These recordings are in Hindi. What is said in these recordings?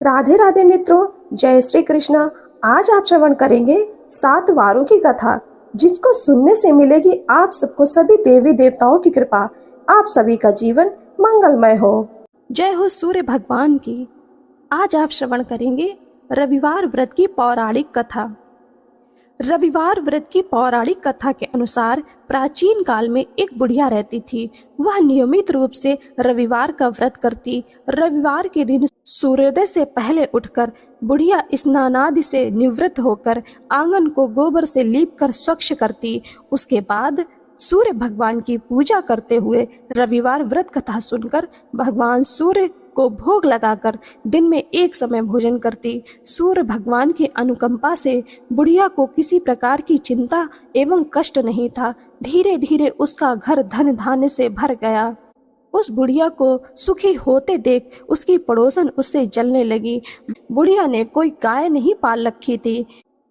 राधे राधे मित्रों, जय श्री कृष्णा। आज आप श्रवण करेंगे 7 वारों की कथा, जिसको सुनने से मिलेगी आप सबको सभी देवी देवताओं की कृपा। आप सभी का जीवन मंगलमय हो। जय हो सूर्य भगवान की। आज आप श्रवण करेंगे रविवार व्रत की पौराणिक कथा। रविवार व्रत की पौराणिक कथा के अनुसार प्राचीन काल में एक बुढ़िया रहती थी। वह नियमित रूप से रविवार का व्रत करती। रविवार के दिन सूर्योदय से पहले उठकर बुढ़िया स्नानादि से निवृत्त होकर आंगन को गोबर से लीप कर स्वच्छ करती। उसके बाद सूर्य भगवान की पूजा करते हुए रविवार व्रत कथा सुनकर भगवान सूर्य को भोग लगाकर दिन में एक समय भोजन करती। सूर्य भगवान की अनुकंपा से बुढ़िया को किसी प्रकार की चिंता एवं कष्ट नहीं था। धीरे धीरे उसका घर धन धान्य से भर गया। उस बुढ़िया को सुखी होते देख उसकी पड़ोसन उससे जलने लगी। बुढ़िया ने कोई गाय नहीं पाल रखी थी,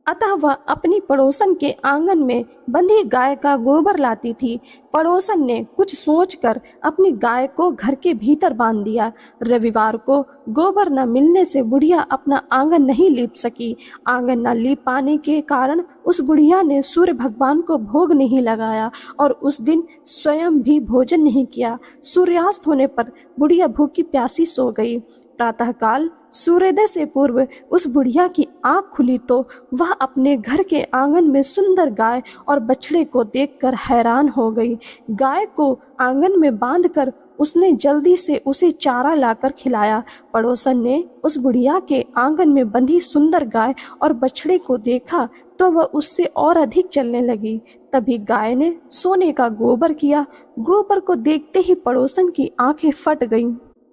अतः वह अपनी पड़ोसन के आंगन में बंधी गाय का गोबर लाती थी। पड़ोसन ने कुछ सोचकर अपनी गाय को घर के भीतर बांध दिया। रविवार को गोबर न मिलने से बुढ़िया अपना आंगन नहीं लीप सकी। आंगन न लीप पाने के कारण उस बुढ़िया ने सूर्य भगवान को भोग नहीं लगाया और उस दिन स्वयं भी भोजन नहीं किया। सूर्यास्त होने पर बुढ़िया भूखी प्यासी सो गई। प्रातःकाल सूर्योदय से पूर्व उस बुढ़िया की आंख खुली तो वह अपने घर के आंगन में सुंदर गाय और बछड़े को देखकर हैरान हो गई। गाय को आंगन में बांधकर उसने जल्दी से उसे चारा लाकर खिलाया। पड़ोसन ने उस बुढ़िया के आंगन में बंधी सुंदर गाय और बछड़े को देखा तो वह उससे और अधिक चलने लगी। तभी गाय ने सोने का गोबर किया। गोबर को देखते ही पड़ोसन की आंखें फट गईं।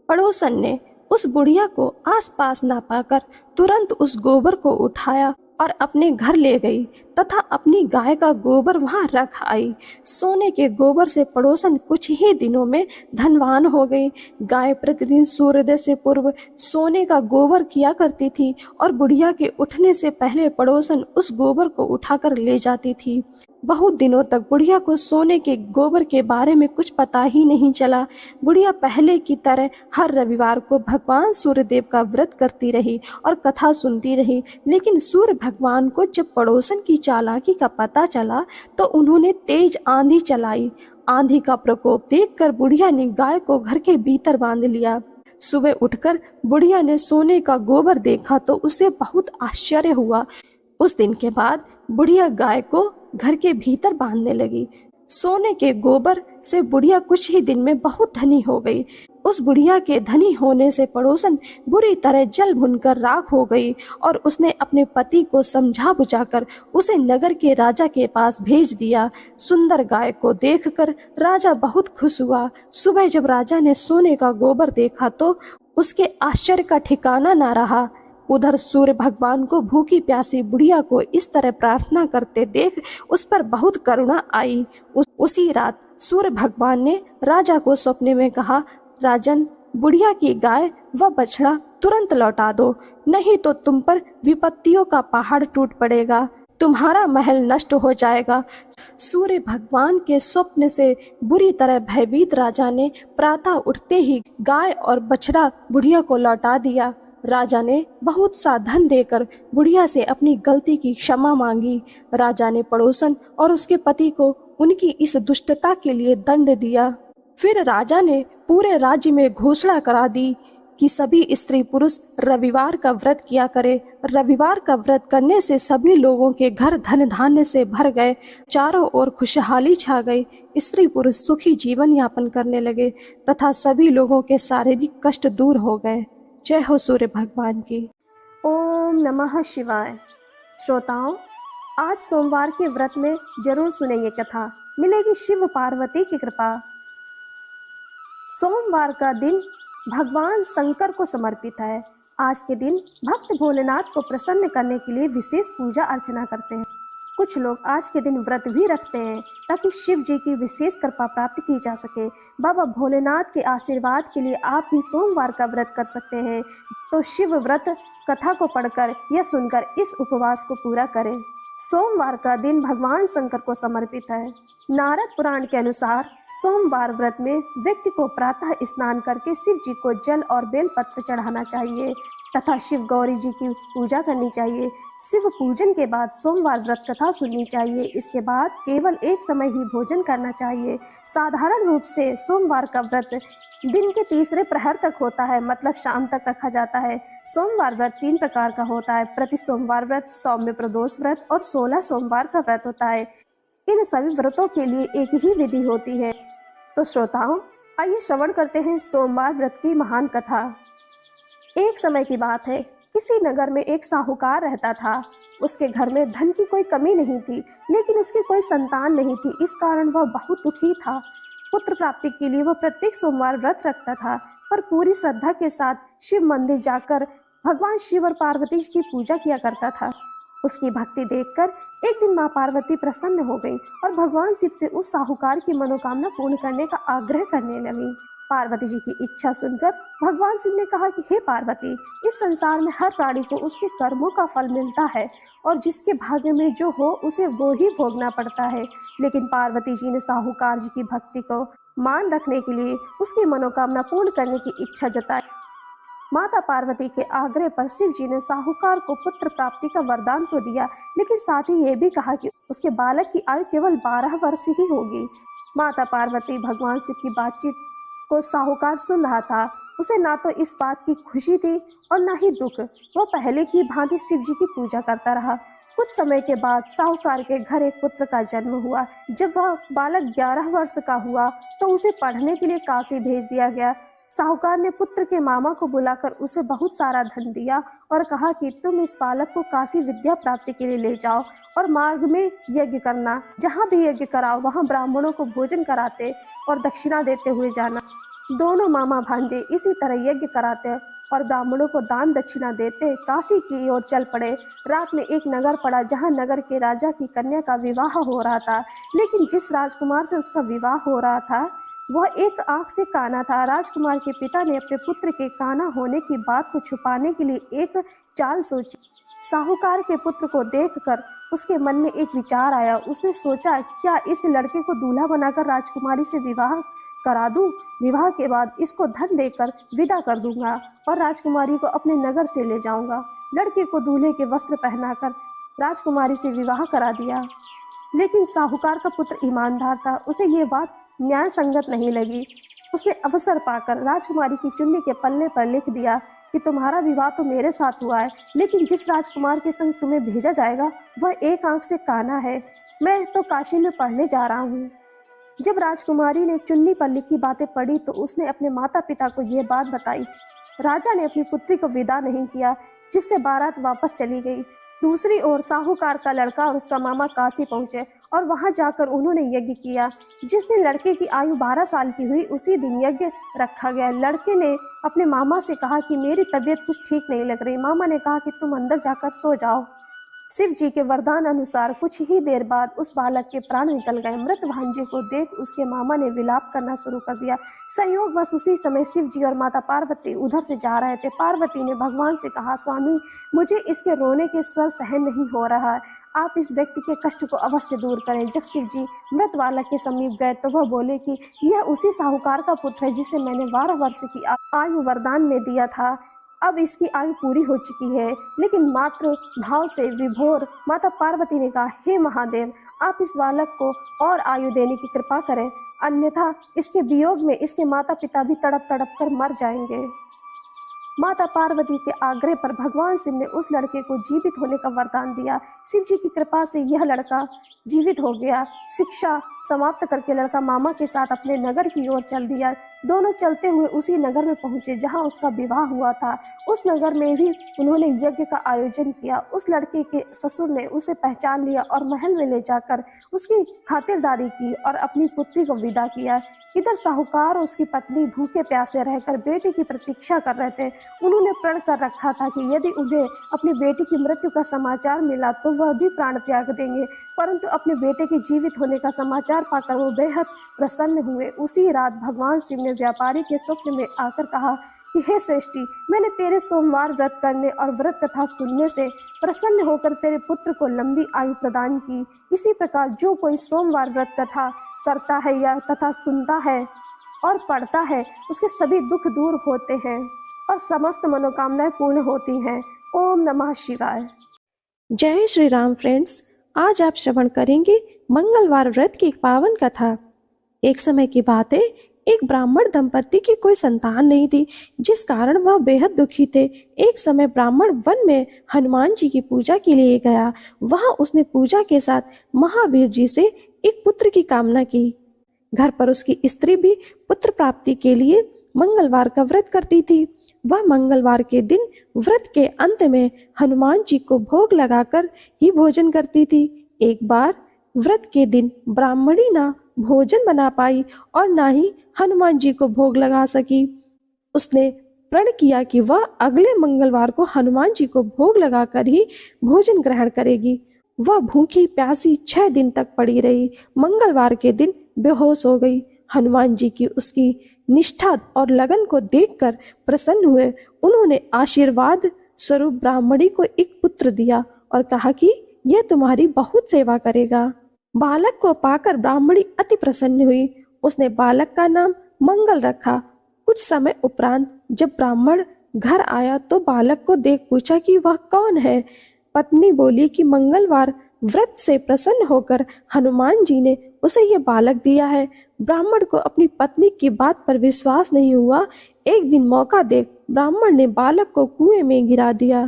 पड़ोसन ने उस बुढ़िया को आसपास ना पाकर तुरंत उस गोबर को उठाया और अपने घर ले गई तथा अपनी गाय का गोबर वहां रख आई। सोने के गोबर से पड़ोसन कुछ ही दिनों में धनवान हो गई। गाय प्रतिदिन सूर्योदय से पूर्व सोने का गोबर किया करती थी और बुढ़िया के उठने से पहले पड़ोसन उस गोबर को उठाकर ले जाती थी। बहुत दिनों तक बुढ़िया को सोने के गोबर के बारे में कुछ पता ही नहीं चला। बुढ़िया पहले की तरह हर रविवार को भगवान सूर्यदेव का व्रत करती रही और कथा सुनती रही। लेकिन सूर्य भगवान को जब पड़ोसन की चालाकी का पता चला तो उन्होंने तेज आंधी चलाई। आंधी का प्रकोप देखकर बुढ़िया ने गाय को घर के भीतर बांध लिया। सुबह उठकर बुढ़िया ने सोने का गोबर देखा तो उसे बहुत आश्चर्य हुआ। उस दिन के बाद बुढ़िया गाय को घर के भीतर बांधने लगी। सोने के गोबर से बुढ़िया कुछ ही दिन में बहुत धनी हो गई। उस बुढ़िया के धनी होने से पड़ोसन बुरी तरह जल भुनकर राख हो गई और उसने अपने पति को समझा बुझाकर उसे नगर के राजा के पास भेज दिया। सुंदर गाय को देखकर राजा बहुत खुश हुआ। सुबह जब राजा ने सोने का गोबर देखा तो उसके आश्चर्य का ठिकाना ना रहा। उधर सूर्य भगवान को भूखी प्यासी बुढ़िया को इस तरह प्रार्थना करते देख उस पर बहुत करुणा आई। उसी रात सूर्य भगवान ने राजा को सपने में कहा, राजन, बुढ़िया की गाय व बछड़ा तुरंत लौटा दो, नहीं तो तुम पर विपत्तियों का पहाड़ टूट पड़ेगा, तुम्हारा महल नष्ट हो जाएगा। सूर्य भगवान के स्वप्न से बुरी तरह भयभीत राजा ने प्रातः उठते ही गाय और बछड़ा बुढ़िया को लौटा दिया। राजा ने बहुत सा धन देकर बुढ़िया से अपनी गलती की क्षमा मांगी। राजा ने पड़ोसन और उसके पति को उनकी इस दुष्टता के लिए दंड दिया। फिर राजा ने पूरे राज्य में घोषणा करा दी कि सभी स्त्री पुरुष रविवार का व्रत किया करे। रविवार का व्रत करने से सभी लोगों के घर धन धान्य से भर गए। चारों ओर खुशहाली छा गई। स्त्री पुरुष सुखी जीवन यापन करने लगे तथा सभी लोगों के शारीरिक कष्ट दूर हो गए। जय हो सूर्य भगवान की। ओम नमः शिवाय। श्रोताओं, आज सोमवार के व्रत में जरूर सुने ये कथा, मिलेगी शिव पार्वती की कृपा। सोमवार का दिन भगवान शंकर को समर्पित है। आज के दिन भक्त भोलेनाथ को प्रसन्न करने के लिए विशेष पूजा अर्चना करते हैं। कुछ लोग आज के दिन व्रत भी रखते हैं ताकि शिव जी की विशेष कृपा प्राप्त की जा सके। बाबा भोलेनाथ के आशीर्वाद के लिए आप भी सोमवार का व्रत कर सकते हैं। तो शिव व्रत कथा को पढ़कर या सुनकर इस उपवास को पूरा करें। सोमवार का दिन भगवान शंकर को समर्पित है। नारद पुराण के अनुसार सोमवार व्रत में व्यक्ति को प्रातः स्नान करके शिव जी को जल और बेलपत्र चढ़ाना चाहिए तथा शिव गौरी जी की पूजा करनी चाहिए। शिव पूजन के बाद सोमवार व्रत कथा सुननी चाहिए। इसके बाद केवल एक समय ही भोजन करना चाहिए। साधारण रूप से सोमवार का व्रत दिन के तीसरे प्रहर तक होता है, मतलब शाम तक रखा जाता है। सोमवार व्रत 3 प्रकार का होता है: प्रति सोमवार व्रत, सौम्य प्रदोष व्रत और 16 सोमवार का व्रत होता है। इन सभी व्रतों के लिए एक ही विधि होती है। तो श्रोताओं, आइए श्रवण करते हैं सोमवार व्रत की महान कथा। एक समय की बात है, किसी नगर में एक साहूकार रहता था। उसके घर में धन की कोई कमी नहीं थी, लेकिन उसकी कोई संतान नहीं थी। इस कारण वह बहुत दुखी था। पुत्र प्राप्ति के लिए वह प्रत्येक सोमवार व्रत रखता था, पर पूरी श्रद्धा के साथ शिव मंदिर जाकर भगवान शिव और पार्वती जी की पूजा किया करता था। उसकी भक्ति देखकर एक दिन माँ पार्वती प्रसन्न हो गई और भगवान शिव से उस साहूकार की मनोकामना पूर्ण करने का आग्रह करने लगी। पार्वती जी की इच्छा सुनकर भगवान शिव ने कहा कि हे पार्वती, इस संसार में हर प्राणी को उसके कर्मों का फल मिलता है और जिसके भाग्य में जो हो उसे वो ही भोगना पड़ता है। लेकिन पार्वती जी ने साहूकार जी की भक्ति को मान रखने के लिए उसकी मनोकामना पूर्ण करने की इच्छा जताई। माता पार्वती के आग्रह पर शिव जी ने साहूकार को पुत्र प्राप्ति का वरदान तो दिया, लेकिन साथ ही ये भी कहा कि उसके बालक की आयु केवल 12 वर्ष ही होगी। माता पार्वती भगवान शिव की बातचीत को साहूकार सुन रहा था। उसे ना तो इस बात की खुशी थी और ना ही दुख। वह पहले की भांति शिव जी की पूजा करता रहा। कुछ समय के बाद साहूकार के घर एक पुत्र का जन्म हुआ। जब वह बालक 11 वर्ष का हुआ तो उसे पढ़ने के लिए काशी भेज दिया गया। साहूकार ने पुत्र के मामा को बुलाकर उसे बहुत सारा धन दिया और कहा कि तुम इस बालक को काशी विद्या प्राप्ति के लिए ले जाओ और मार्ग में यज्ञ करना। जहाँ भी यज्ञ कराओ वहाँ ब्राह्मणों को भोजन कराते और दक्षिणा देते हुए जाना। दोनों मामा भांजे इसी तरह यज्ञ कराते और ब्राह्मणों को दान दक्षिणा देते काशी की ओर चल पड़े। रात में एक नगर पड़ा जहाँ नगर के राजा की कन्या का विवाह हो रहा था, लेकिन जिस राजकुमार से उसका विवाह हो रहा था वह एक आंख से काना था। राजकुमार के पिता ने अपने पुत्र के काना होने की बात को छुपाने के लिए एक चाल सोची। साहूकार के पुत्र को देखकर उसके मन में एक विचार आया। उसने सोचा, क्या इस लड़के को दूल्हा बनाकर राजकुमारी से विवाह करा दूं? विवाह के बाद इसको धन देकर विदा कर दूंगा और राजकुमारी को अपने नगर से ले जाऊंगा। लड़के को दूल्हे के वस्त्र पहनाकर राजकुमारी से विवाह करा दिया। लेकिन साहूकार का पुत्र ईमानदार था, उसे ये बात न्याय संगत नहीं लगी। उसने अवसर पाकर राजकुमारी की चुन्नी के पल्ले पर लिख दिया कि तुम्हारा विवाह तो मेरे साथ हुआ है, लेकिन जिस राजकुमार के संग तुम्हें भेजा जाएगा वह एक आंख से काना है। मैं तो काशी में पढ़ने जा रहा हूँ। जब राजकुमारी ने चुन्नी पर लिखी बातें पढ़ी तो उसने अपने माता पिता को यह बात बताई। राजा ने अपनी पुत्री को विदा नहीं किया, जिससे बारात वापस चली गई। दूसरी ओर साहूकार का लड़का और उसका मामा काशी पहुंचे और वहां जाकर उन्होंने यज्ञ किया। जिस दिन लड़के की आयु 12 साल की हुई उसी दिन यज्ञ रखा गया। लड़के ने अपने मामा से कहा कि मेरी तबीयत कुछ ठीक नहीं लग रही। मामा ने कहा कि तुम अंदर जाकर सो जाओ। शिव जी के वरदान अनुसार कुछ ही देर बाद उस बालक के प्राण निकल गए। मृत भांजे को देख उसके मामा ने विलाप करना शुरू कर दिया। संयोगवश उसी समय शिव जी और माता पार्वती उधर से जा रहे थे। पार्वती ने भगवान से कहा, स्वामी, मुझे इसके रोने के स्वर सहन नहीं हो रहा है, आप इस व्यक्ति के कष्ट को अवश्य दूर करें। जब शिव जी मृत बालक के समीप गए तो वह बोले कि यह उसी साहूकार का पुत्र है जिसे मैंने 12 वर्ष की आयु वरदान में दिया था। अब इसकी आयु पूरी हो चुकी है। लेकिन मात्र भाव से विभोर माता पार्वती ने कहा, हे महादेव, आप इस बालक को और आयु देने की कृपा करें, अन्यथा इसके वियोग में इसके माता पिता भी तड़प तड़प कर मर जाएंगे। माता पार्वती के आग्रह पर भगवान शिव ने उस लड़के को जीवित होने का वरदान दिया। शिव जी की कृपा से यह लड़का जीवित हो गया। शिक्षा समाप्त करके लड़का मामा के साथ अपने नगर की ओर चल दिया। दोनों चलते हुए उसी नगर में पहुंचे जहां उसका विवाह हुआ था। उस नगर में भी उन्होंने यज्ञ का आयोजन किया। उस लड़के के ससुर ने उसे पहचान लिया और महल में ले जाकर उसकी खातिरदारी की और अपनी पुत्री को विदा किया। इधर साहूकार और उसकी पत्नी भूखे प्यासे रहकर बेटी की प्रतीक्षा कर रहे थे। उन्होंने प्रण कर रखा था कि यदि उन्हें अपनी बेटी की मृत्यु का समाचार मिला तो वह भी प्राण त्याग देंगे, परंतु अपने बेटे के जीवित होने का समाचार पाकर वो बेहद प्रसन्न हुए। उसी रात भगवान शिव ने व्यापारी के स्वप्न में आकर कहा कि हे श्रेष्ठी, मैंने तेरे सोमवार व्रत करने और व्रत कथा सुनने से प्रसन्न होकर तेरे पुत्र को लंबी आयु प्रदान की। इसी प्रकार जो कोई सोमवार व्रत कथा करता है या तथा सुनता है और पढ़ता है, उसके सभी दुख दूर होते हैं और समस्त मनोकामनाएं पूर्ण होती हैं। ओम नमः शिवाय। जय श्री राम फ्रेंड्स, आज आप श्रवण करेंगे मंगलवार व्रत की एक पावन कथा। एक समय की बात है, एक ब्राह्मण दंपति की कोई संतान नहीं थी, जिस कारण वह बेहद दुखी थे। एक समय ब्राह्मण वन में हनुमान जी की पूजा के लिए गया। वहां उसने पूजा के साथ महावीर जी से एक पुत्र की कामना की। घर पर उसकी स्त्री भी पुत्र प्राप्ति के लिए मंगलवार का व्रत करती थी। वह मंगलवार के दिन व्रत के अंत में हनुमान जी को भोग लगाकर ही भोजन करती थी। एक बार व्रत के दिन ब्राह्मणी ना भोजन बना पाई और ना ही हनुमान जी को भोग लगा सकी। उसने प्रण किया कि वह अगले मंगलवार को हनुमान जी को भोग लगाकर ही भोजन ग्रहण करेगी। वह भूखी प्यासी 6 दिन तक पड़ी रही। मंगलवार के दिन बेहोश हो गई। हनुमान जी की उसकी निष्ठा और लगन को देखकर प्रसन्न हुए। उन्होंने आशीर्वाद स्वरूप ब्राह्मणी को एक पुत्र दिया और कहा कि यह तुम्हारी बहुत सेवा करेगा। बालक को पाकर ब्राह्मणी अति प्रसन्न हुई। उसने बालक का नाम मंगल रखा। कुछ समय उपरांत जब ब्राह्मण घर आया तो बालक को देख पूछा कि वह कौन है। पत्नी बोली कि मंगलवार व्रत से प्रसन्न होकर हनुमान जी ने उसे यह बालक दिया है। ब्राह्मण को अपनी पत्नी की बात पर विश्वास नहीं हुआ। एक दिन मौका देख ब्राह्मण ने बालक को कुएं में गिरा दिया।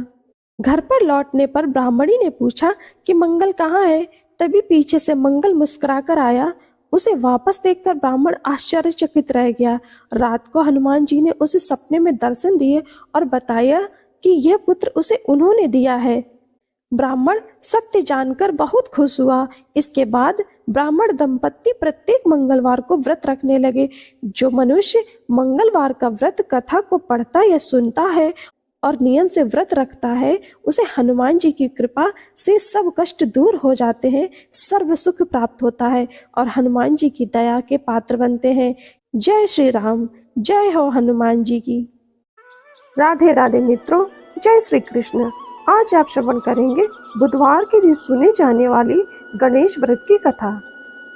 घर पर लौटने पर ब्राह्मणी ने पूछा कि मंगल कहाँ है। तभी पीछे से मंगल मुस्कुराकर आया। उसे वापस देखकर ब्राह्मण आश्चर्यचकित रह गया। रात को हनुमान जी ने उसे सपने में दर्शन दिए और बताया कि यह पुत्र उसे उन्होंने दिया है। ब्राह्मण सत्य जानकर बहुत खुश हुआ। इसके बाद ब्राह्मण दंपत्ति प्रत्येक मंगलवार को व्रत रखने लगे। जो मनुष्य मंगलवार का व्रत कथा को पढ़ता या सुनता है और नियम से व्रत रखता है, उसे हनुमान जी की कृपा से सब कष्ट दूर हो जाते हैं, सर्व सुख प्राप्त होता है और हनुमान जी की दया के पात्र बनते हैं। जय श्री राम, जय हो हनुमान जी की। राधे राधे मित्रों, जय श्री कृष्ण। आज आप श्रवण करेंगे बुधवार के दिन सुने जाने वाली गणेश व्रत की कथा।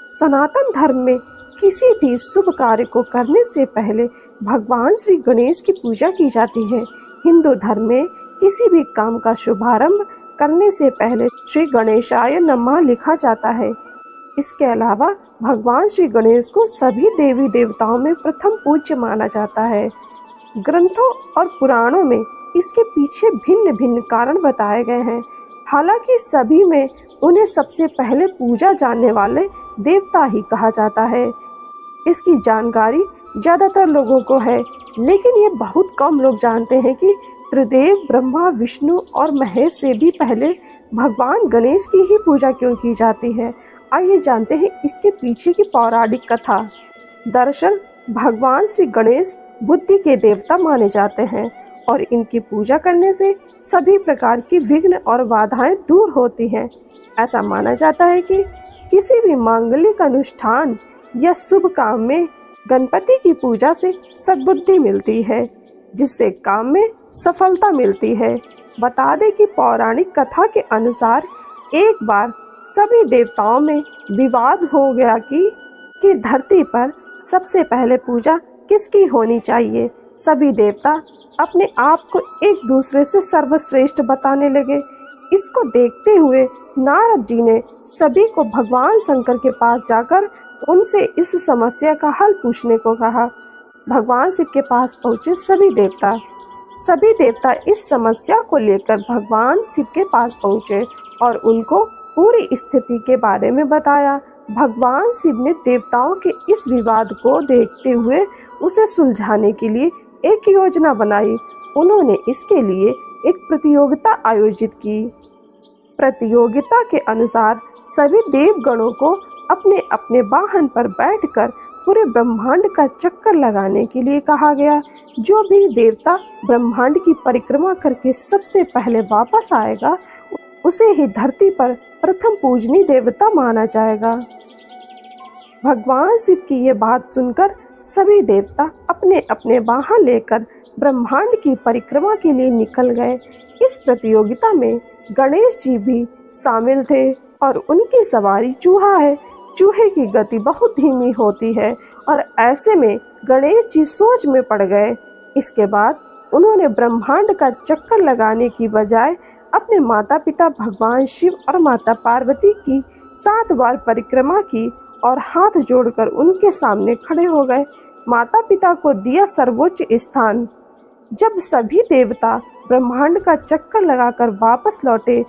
सनातन धर्म में किसी भी शुभ कार्य को करने से पहले भगवान श्री गणेश की पूजा की जाती है। हिंदू धर्म में किसी भी काम का शुभारंभ करने से पहले श्री गणेशाय नमः लिखा जाता है। इसके अलावा भगवान श्री गणेश को सभी देवी देवताओं में प्रथम पूज्य माना जाता है। ग्रंथों और पुराणों में इसके पीछे भिन्न भिन्न कारण बताए गए हैं। हालांकि सभी में उन्हें सबसे पहले पूजा जाने वाले देवता ही कहा जाता है। इसकी जानकारी ज्यादातर लोगों को है, लेकिन ये बहुत कम लोग जानते हैं कि त्रिदेव ब्रह्मा, विष्णु और महेश से भी पहले भगवान गणेश की ही पूजा क्यों की जाती है। आइए जानते हैं इसके पीछे की पौराणिक कथा। दरअसल भगवान श्री गणेश बुद्धि के देवता माने जाते हैं और इनकी पूजा करने से सभी प्रकार की विघ्न और बाधाएं दूर होती हैं। ऐसा माना जाता है कि किसी भी मांगलिक अनुष्ठान या शुभ काम में गणपति की पूजा से सद्बुद्धि मिलती है, जिससे काम में सफलता मिलती है। बता दें कि पौराणिक कथा के अनुसार एक बार सभी देवताओं में विवाद हो गया कि धरती पर सबसे पहले पूजा किसकी होनी चाहिए। सभी देवता अपने आप को एक दूसरे से सर्वश्रेष्ठ बताने लगे। इसको देखते हुए नारद जी ने सभी को भगवान शंकर के पास जाकर उनसे इस समस्या का हल पूछने को कहा। भगवान शिव के पास पहुंचे सभी देवता इस समस्या को लेकर भगवान शिव के पास पहुंचे और उनको पूरी स्थिति के बारे में बताया। भगवान शिव ने देवताओं के इस विवाद को देखते हुए उसे सुलझाने के लिए एक योजना बनाई। उन्होंने इसके लिए एक प्रतियोगिता आयोजित की। प्रतियोगिता के अनुसार सभी देवगणों को अपने अपने वाहन पर बैठकर पूरे ब्रह्मांड का चक्कर लगाने के लिए कहा गया। जो भी देवता ब्रह्मांड की परिक्रमा करके सबसे पहले वापस आएगा, उसे ही धरती पर प्रथम पूजनीय देवता माना जाएगा। भगवान शिव की ये बात सुनकर सभी देवता अपने अपने वाहन लेकर ब्रह्मांड की परिक्रमा के लिए निकल गए। इस प्रतियोगिता में गणेश जी भी शामिल थे और उनकी सवारी चूहा है। चूहे की गति बहुत धीमी होती है और ऐसे में गणेश जी सोच में पड़ गए। इसके बाद उन्होंने ब्रह्मांड का चक्कर लगाने की बजाय अपने माता पिता भगवान शिव और माता पार्वती की 7 बार परिक्रमा की और हाथ जोड़कर उनके सामने खड़े हो गए। माता पिता को दिया सर्वोच्च स्थान। जब सभी देवता ब्रह्मांड का चक्कर लगाकर वापस लौटे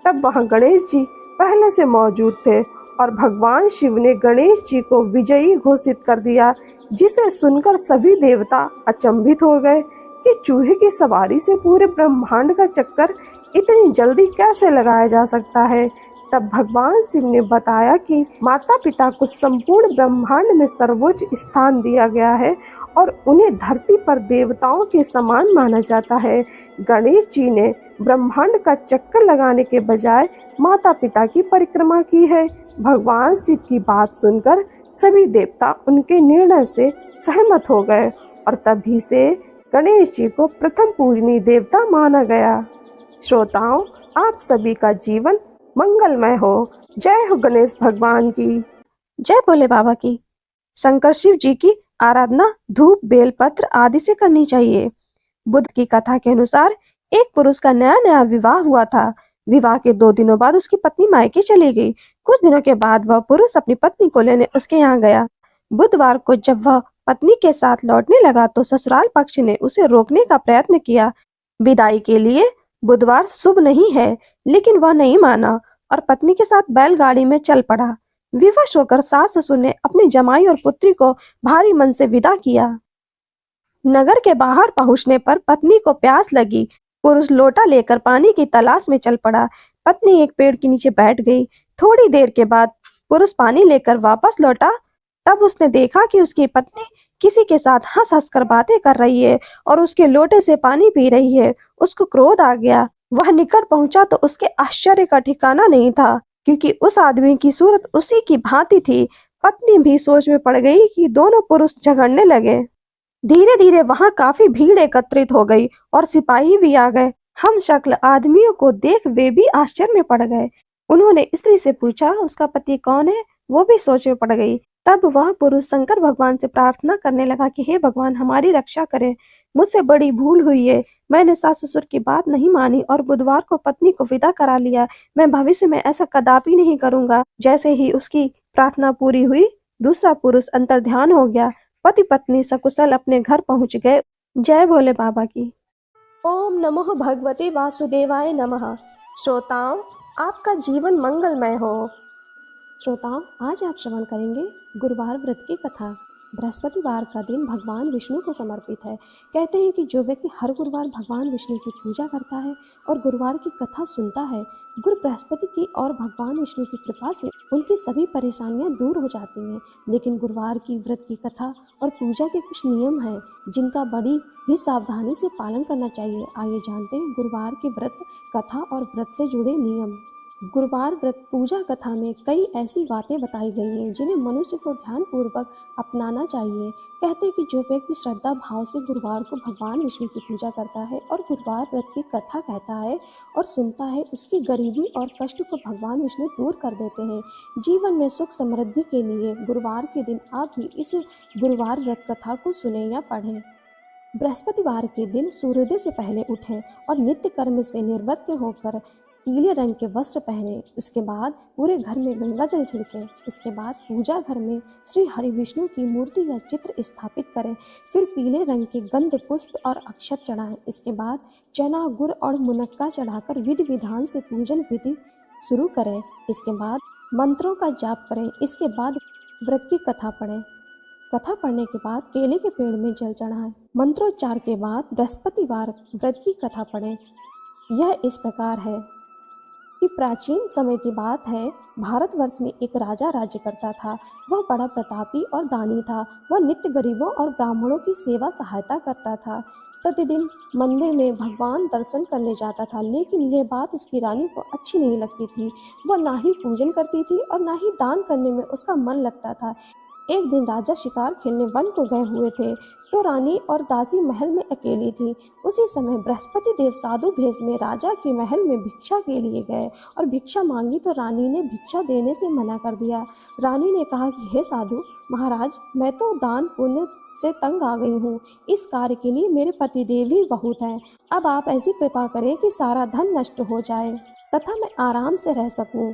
तब वहां गणेश जी पहले से मौजूद थे और भगवान शिव ने गणेश जी को विजयी घोषित कर दिया, जिसे सुनकर सभी देवता अचंभित हो गए कि चूहे की सवारी से पूरे ब्रह्मांड का चक्कर इतनी जल्दी कैसे लगाया जा सकता है। तब भगवान शिव ने बताया कि माता पिता को संपूर्ण ब्रह्मांड में सर्वोच्च स्थान दिया गया है और उन्हें धरती पर देवताओं के समान माना जाता है। गणेश जी ने ब्रह्मांड का चक्कर लगाने के बजाय माता पिता की परिक्रमा की है। भगवान शिव की बात सुनकर सभी देवता उनके निर्णय से सहमत हो गए और तभी से गणेश जी को प्रथम पूजनीय देवता माना गया। श्रोताओं, आप सभी का जीवन मंगलमय हो। जय हो गणेश भगवान की। जय भोले बाबा की। शंकर शिव जी की आराधना धूप बेलपत्र आदि से करनी चाहिए। बुद्ध की कथा के अनुसार एक पुरुष का नया नया विवाह हुआ था। विवाह के 2 दिनों बाद उसकी पत्नी मायके चली गई। कुछ दिनों के बाद वह पुरुष अपनी पत्नी को लेने उसके यहाँ गया। बुधवार को जब वह पत्नी के साथ लौटने लगा तो ससुराल पक्ष ने उसे रोकने का प्रयत्न किया। विदाई के लिए बुधवार शुभ नहीं है, लेकिन वह नहीं माना और पत्नी के साथ बैलगाड़ी में चल पड़ा। विवश होकर सास ससुर ने अपनी जमाई और पुत्री को भारी मन से विदा किया। नगर के बाहर पहुंचने पर पत्नी को प्यास लगी। पुरुष लोटा लेकर पानी की तलाश में चल पड़ा। पत्नी एक पेड़ के नीचे बैठ गई। थोड़ी देर के बाद पुरुष पानी लेकर वापस लौटा। तब उसने देखा कि उसकी पत्नी किसी के साथ हंस हंस कर बातें कर रही है और उसके लोटे से पानी पी रही है। उसको क्रोध आ गया। वह निकट पहुंचा तो उसके आश्चर्य का ठिकाना नहीं था, क्योंकि उस आदमी की सूरत उसी की भांति थी। पत्नी भी सोच में पड़ गई कि दोनों पुरुष झगड़ने लगे। धीरे धीरे वहां काफी भीड़ एकत्रित हो गई और सिपाही भी आ गए। हम शक्ल आदमियों को देख वे भी आश्चर्य में पड़ गए। उन्होंने स्त्री से पूछा उसका पति कौन है। वो भी सोच में पड़ गई। तब वह पुरुष शंकर भगवान से प्रार्थना करने लगा कि हे भगवान, हमारी रक्षा करें। मुझसे बड़ी भूल हुई है। मैंने सास ससुर की बात नहीं मानी और बुधवार को पत्नी को विदा करा लिया। मैं भविष्य में ऐसा कदापि नहीं करूंगा। जैसे ही उसकी प्रार्थना पूरी हुई, दूसरा पुरुष अंतर्ध्यान हो गया। पति पत्नी सकुशल अपने घर पहुंच गए। जय भोले बाबा की। ओम नमो भगवते वासुदेवाय नमः। श्रोताओं, आपका जीवन मंगलमय हो। श्रोताओं, आज आप श्रवण करेंगे गुरुवार व्रत की कथा। बृहस्पतिवार का दिन भगवान विष्णु को समर्पित है। कहते हैं कि जो व्यक्ति हर गुरुवार भगवान विष्णु की पूजा करता है और गुरुवार की कथा सुनता है, गुरु बृहस्पति की और भगवान विष्णु की कृपा से उनकी सभी परेशानियां दूर हो जाती हैं। लेकिन गुरुवार की व्रत की कथा और पूजा के कुछ नियम हैं जिनका बड़ी ही सावधानी से पालन करना चाहिए। आइए जानते हैं गुरुवार के व्रत कथा और व्रत से जुड़े नियम। गुरुवार व्रत पूजा कथा में कई ऐसी बातें बताई गई हैं जिन्हें मनुष्य को ध्यानपूर्वक अपनाना चाहिए। कहते हैं कि जो व्यक्ति श्रद्धा भाव से गुरुवार को भगवान विष्णु की पूजा करता है और गुरुवार व्रत की कथा कहता है और सुनता है, उसकी गरीबी और कष्ट को भगवान विष्णु दूर कर देते हैं। जीवन में सुख समृद्धि के लिए गुरुवार के दिन आप भी इस गुरुवार व्रत कथा को सुने या पढ़ें। बृहस्पतिवार के दिन सूर्योदय से पहले उठें और नित्य कर्म से निवृत्त होकर पीले रंग के वस्त्र पहने। उसके बाद पूरे घर में गंगा जल छिड़कें। इसके बाद पूजा घर में श्री हरि विष्णु की मूर्ति या चित्र स्थापित करें। फिर पीले रंग के गंध पुष्प और अक्षत चढ़ाएं। इसके बाद चना गुड़ और मुनक्का चढ़ाकर विधि विधान से पूजन विधि शुरू करें। इसके बाद मंत्रों का जाप करें। इसके बाद व्रत की कथा पढ़ें। कथा पढ़ने के बाद केले के पेड़ में जल चढ़ाएं। मंत्रोच्चार के बाद बृहस्पतिवार व्रत की कथा पढ़ें। यह इस प्रकार है कि प्राचीन समय की बात है, भारतवर्ष में एक राजा राज्य करता था। वह बड़ा प्रतापी और दानी था। वह नित्य गरीबों और ब्राह्मणों की सेवा सहायता करता था। प्रतिदिन मंदिर में भगवान दर्शन करने जाता था, लेकिन यह बात उसकी रानी को अच्छी नहीं लगती थी। वह ना ही पूजन करती थी और ना ही दान करने में उसका मन लगता था। एक दिन राजा शिकार खेलने वन को गए हुए थे, तो रानी और दासी महल में अकेली थी। उसी समय बृहस्पति देव साधु भेष में राजा के महल में भिक्षा के लिए गए और भिक्षा मांगी, तो रानी ने भिक्षा देने से मना कर दिया। रानी ने कहा कि हे साधु महाराज, मैं तो दान पुण्य से तंग आ गई हूँ। इस कार्य के लिए मेरे पतिदेव ही बहुत हैं। अब आप ऐसी कृपा करें कि सारा धन नष्ट हो जाए तथा मैं आराम से रह सकूं।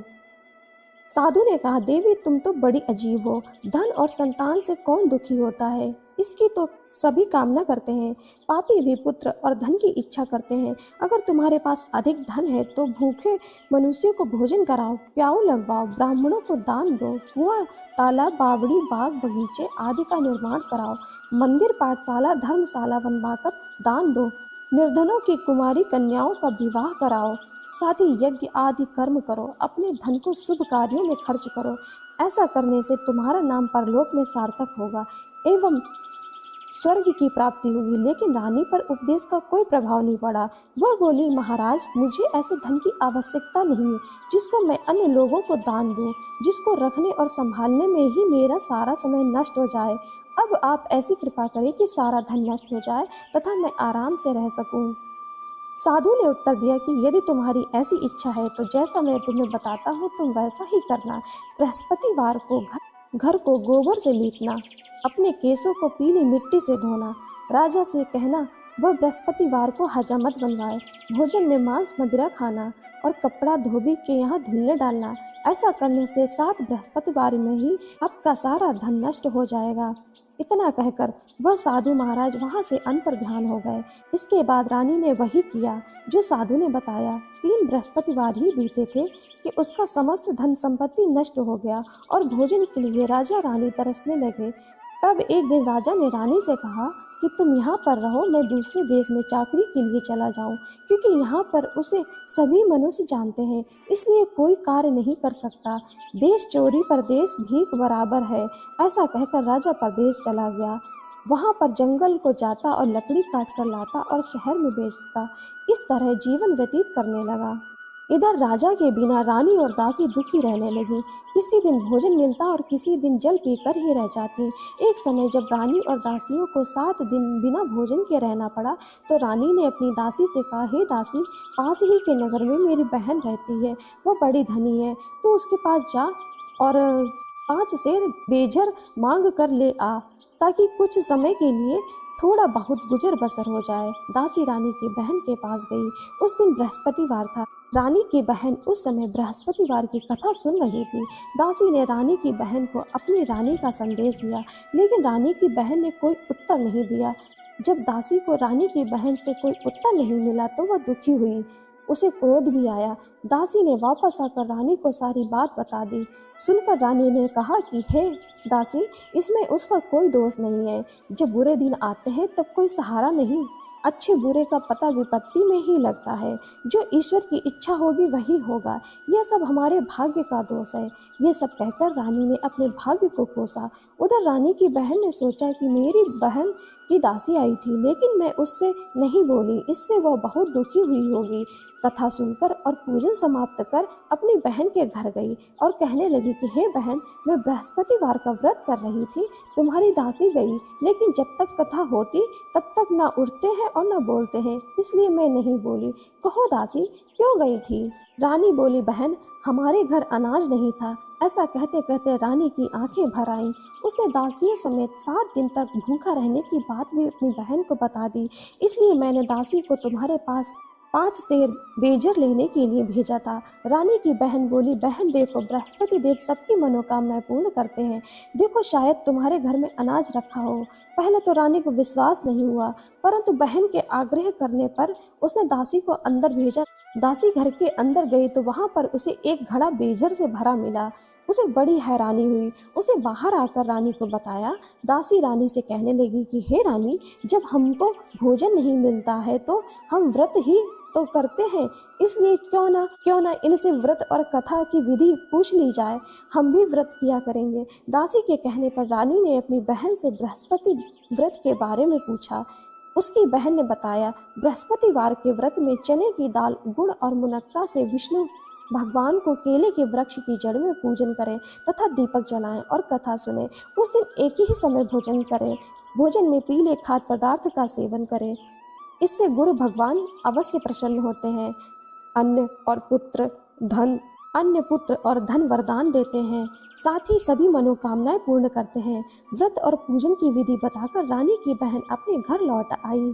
साधु ने कहा, देवी तुम तो बड़ी अजीब हो। धन और संतान से कौन दुखी होता है? इसकी तो सभी कामना करते हैं। पापी भी पुत्र और धन की इच्छा करते हैं। अगर तुम्हारे पास अधिक धन है तो भूखे मनुष्यों को भोजन कराओ, प्याऊ लगवाओ, ब्राह्मणों को दान दो, कुआं, तालाब, बावड़ी, बाग, बगीचे आदि का निर्माण कराओ, मंदिर, पाठशाला, धर्मशाला बनवाकर दान दो, निर्धनों की कुमारी कन्याओं का विवाह कराओ, साथ ही यज्ञ आदि कर्म करो, अपने धन को शुभ कार्यों में खर्च करो। ऐसा करने से तुम्हारा नाम परलोक में सार्थक होगा एवं स्वर्ग की प्राप्ति होगी। लेकिन रानी पर उपदेश का कोई प्रभाव नहीं पड़ा। वह बोली, महाराज मुझे ऐसे धन की आवश्यकता नहीं है जिसको मैं अन्य लोगों को दान दूं, जिसको रखने और संभालने में ही मेरा सारा समय नष्ट हो जाए। अब आप ऐसी कृपा करें कि सारा धन नष्ट हो जाए तथा मैं आराम से रह सकूं। साधु ने उत्तर दिया कि यदि तुम्हारी ऐसी इच्छा है तो जैसा मैं तुम्हें बताता हूँ तुम वैसा ही करना। बृहस्पतिवार को घर को गोबर से लीपना, अपने केसों को पीली मिट्टी से धोना, राजा से कहना वह बृहस्पतिवार को हजामत बनवाए, भोजन में मांस मदिरा खाना और कपड़ा धोबी के यहाँ धुलने डालना। ऐसा करने से 7 बृहस्पतिवार में ही आपका सारा धन नष्ट हो जाएगा। इतना कहकर वह साधु महाराज वहां से अंतर ध्यान हो गए। इसके बाद रानी ने वही किया जो साधु ने बताया। 3 बृहस्पतिवार ही बीते थे कि उसका समस्त धन संपत्ति नष्ट हो गया और भोजन के लिए राजा रानी तरसने लगे। तब एक दिन राजा ने रानी से कहा कि तुम यहाँ पर रहो, मैं दूसरे देश में चाकरी के लिए चला जाऊं, क्योंकि यहाँ पर उसे सभी मनुष्य जानते हैं, इसलिए कोई कार्य नहीं कर सकता। देश चोरी परदेश भीख बराबर है। ऐसा कहकर राजा परदेश चला गया। वहाँ पर जंगल को जाता और लकड़ी काट कर लाता और शहर में बेचता। इस तरह जीवन व्यतीत करने लगा। इधर राजा के बिना रानी और दासी दुखी रहने लगी। किसी दिन भोजन मिलता और किसी दिन जल पीकर ही रह जाती। एक समय जब रानी और दासियों को 7 दिन बिना भोजन के रहना पड़ा, तो रानी ने अपनी दासी से कहा, हे दासी, पास ही के नगर में मेरी बहन रहती है, वो बड़ी धनी है, तो उसके पास जा और 5 सेर बेझर मांग कर ले आ, ताकि कुछ समय के लिए थोड़ा बहुत गुजर बसर हो जाए। दासी रानी की बहन के पास गई। उस दिन बृहस्पतिवार था। रानी की बहन उस समय बृहस्पतिवार की कथा सुन रही थी। दासी ने रानी की बहन को अपनी रानी का संदेश दिया, लेकिन रानी की बहन ने कोई उत्तर नहीं दिया। जब दासी को रानी की बहन से कोई उत्तर नहीं मिला तो वह दुखी हुई, उसे क्रोध भी आया। दासी ने वापस आकर रानी को सारी बात बता दी। सुनकर रानी ने कहा कि हे दासी, इसमें उसका कोई दोष नहीं है। जब बुरे दिन आते हैं तब कोई सहारा नहीं, अच्छे बुरे का पता विपत्ति में ही लगता है। जो ईश्वर की इच्छा होगी वही होगा, यह सब हमारे भाग्य का दोष है। ये सब कहकर रानी ने अपने भाग्य को कोसा। उधर रानी की बहन ने सोचा कि मेरी बहन की दासी आई थी, लेकिन मैं उससे नहीं बोली, इससे वह बहुत दुखी हुई होगी। कथा सुनकर और पूजन समाप्त कर अपनी बहन के घर गई और कहने लगी कि हे बहन, मैं बृहस्पतिवार का व्रत कर रही थी, तुम्हारी दासी गई, लेकिन जब तक कथा होती तब तक ना उठते हैं और ना बोलते हैं, इसलिए मैं नहीं बोली। कहो दासी, क्यों गई थी? रानी बोली, बहन, हमारे घर अनाज नहीं था। ऐसा कहते कहते रानी की आंखें भर आईं। उसने दासियों समेत 7 दिन तक भूखा रहने की बात भी अपनी बहन को बता दी। इसलिए मैंने दासी को तुम्हारे पास 5 सेर बेजर लेने के लिए भेजा था। रानी की बहन बोली, बहन देखो, बृहस्पति देव सबकी मनोकामनाएं पूर्ण करते हैं। देखो, शायद तुम्हारे घर में अनाज रखा हो। पहले तो रानी को विश्वास नहीं हुआ, परंतु बहन के आग्रह करने पर उसने दासी को अंदर भेजा। दासी घर के अंदर गई तो वहां पर उसे एक घड़ा बेजर से भरा मिला। उसे बड़ी हैरानी हुई। उसने बाहर आकर रानी को बताया। दासी रानी से कहने लगी कि हे रानी, जब हमको भोजन नहीं मिलता है तो हम व्रत ही तो करते हैं, इसलिए क्यों ना इनसे व्रत और कथा की विधि पूछ ली जाए, हम भी व्रत किया करेंगे। दासी के कहने पर रानी ने अपनी बहन से बृहस्पति व्रत के बारे में पूछा। उसकी बहन ने बताया, बृहस्पतिवार के व्रत में चने की दाल, गुड़ और मुनक्का से विष्णु भगवान को केले के वृक्ष की जड़ में पूजन करें तथा दीपक जलाएं और कथा सुने। उस दिन एक ही समय भोजन करें। भोजन में पीले खाद्य पदार्थ का सेवन करें, इससे गुरु भगवान अवश्य प्रसन्न होते हैं। अन्न पुत्र और धन वरदान देते हैं, साथ ही सभी मनोकामनाएं पूर्ण करते हैं। व्रत और पूजन की विधि बताकर रानी की बहन अपने घर लौट आई।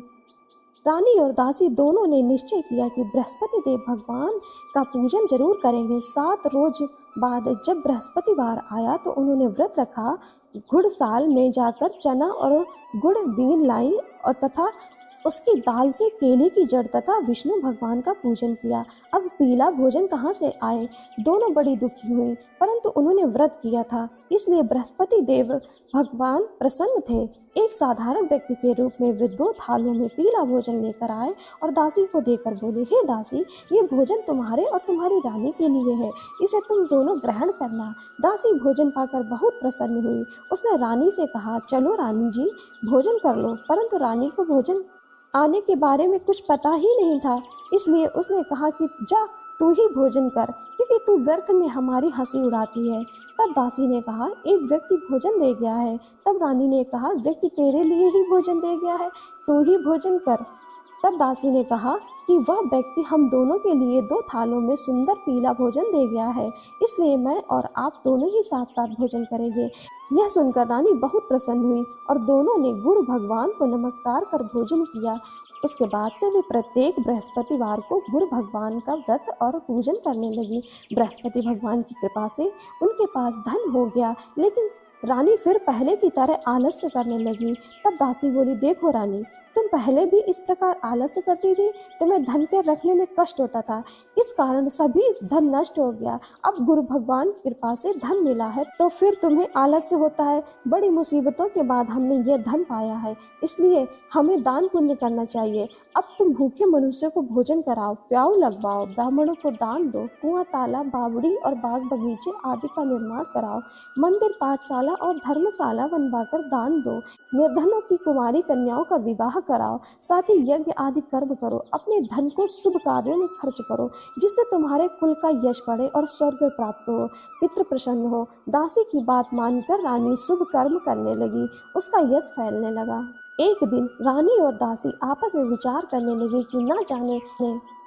रानी और दासी दोनों ने निश्चय किया कि बृहस्पति देव भगवान का पूजन जरूर करेंगे। 7 रोज बाद जब बृहस्पतिवार आया तो उन्होंने व्रत रखा, घुड़साल में जाकर चना और गुड़ बीन लाई और तथा उसकी दाल से केले की जड़ तथा विष्णु भगवान का पूजन किया। अब पीला भोजन कहाँ से आए? दोनों बड़ी दुखी हुई, परंतु उन्होंने व्रत किया था, इसलिए बृहस्पति देव भगवान प्रसन्न थे। एक साधारण व्यक्ति के रूप में वे 2 थालों में पीला भोजन लेकर आए और दासी को देकर बोले, हे दासी, ये भोजन तुम्हारे और तुम्हारी रानी के लिए है, इसे तुम दोनों ग्रहण करना। दासी भोजन पाकर बहुत प्रसन्न हुई। उसने रानी से कहा, चलो रानी जी, भोजन कर लो। परंतु रानी को भोजन आने के बारे में कुछ पता ही नहीं था, इसलिए उसने कहा कि जा तू ही भोजन कर, क्योंकि तू व्यर्थ में हमारी हंसी उड़ाती है। तब दासी ने कहा, एक व्यक्ति भोजन दे गया है। तब रानी ने कहा, व्यक्ति तेरे लिए ही भोजन दे गया है, तू ही भोजन कर। तब दासी ने कहा कि वह व्यक्ति हम दोनों के लिए 2 थालों में सुंदर पीला भोजन दे गया है, इसलिए मैं और आप दोनों ही साथ साथ भोजन करेंगे। यह सुनकर रानी बहुत प्रसन्न हुई और दोनों ने गुरु भगवान को नमस्कार कर भोजन किया। उसके बाद से वे प्रत्येक बृहस्पतिवार को गुरु भगवान का व्रत और पूजन करने लगी। बृहस्पति भगवान की कृपा से उनके पास धन हो गया, लेकिन रानी फिर पहले की तरह आलस्य करने लगी। तब दासी बोली, देखो रानी, तुम पहले भी इस प्रकार आलस्य करती थी, तुम्हें धन के रखने में कष्ट होता था, इस कारण सभी धन नष्ट हो गया। अब गुरु भगवान की कृपा से धन मिला है तो फिर तुम्हें आलस्य होता है। बड़ी मुसीबतों के बाद हमने ये धन पाया है, इसलिए हमें दान पुण्य करना चाहिए। अब तुम भूखे मनुष्य को भोजन कराओ, प्याऊ लगवाओ, ब्राह्मणों को दान दो, कुआं, तालाब, बावड़ी और बाग बगीचे आदि का निर्माण कराओ, मंदिर, पाठशाला और धर्मशाला बनवाकर दान दो, निर्धनों की कुमारी कन्याओं का विवाह कराओ, साथ ही यज्ञ आदि कर्म करो, अपने धन को शुभ कार्यों में खर्च करो, जिससे तुम्हारे कुल का यश बढ़े और स्वर्ग प्राप्त हो, पितृ प्रसन्न हो। दासी की बात मानकर रानी शुभ कर्म करने लगी, उसका यश फैलने लगा। एक दिन रानी और दासी आपस में विचार करने लगे कि न जाने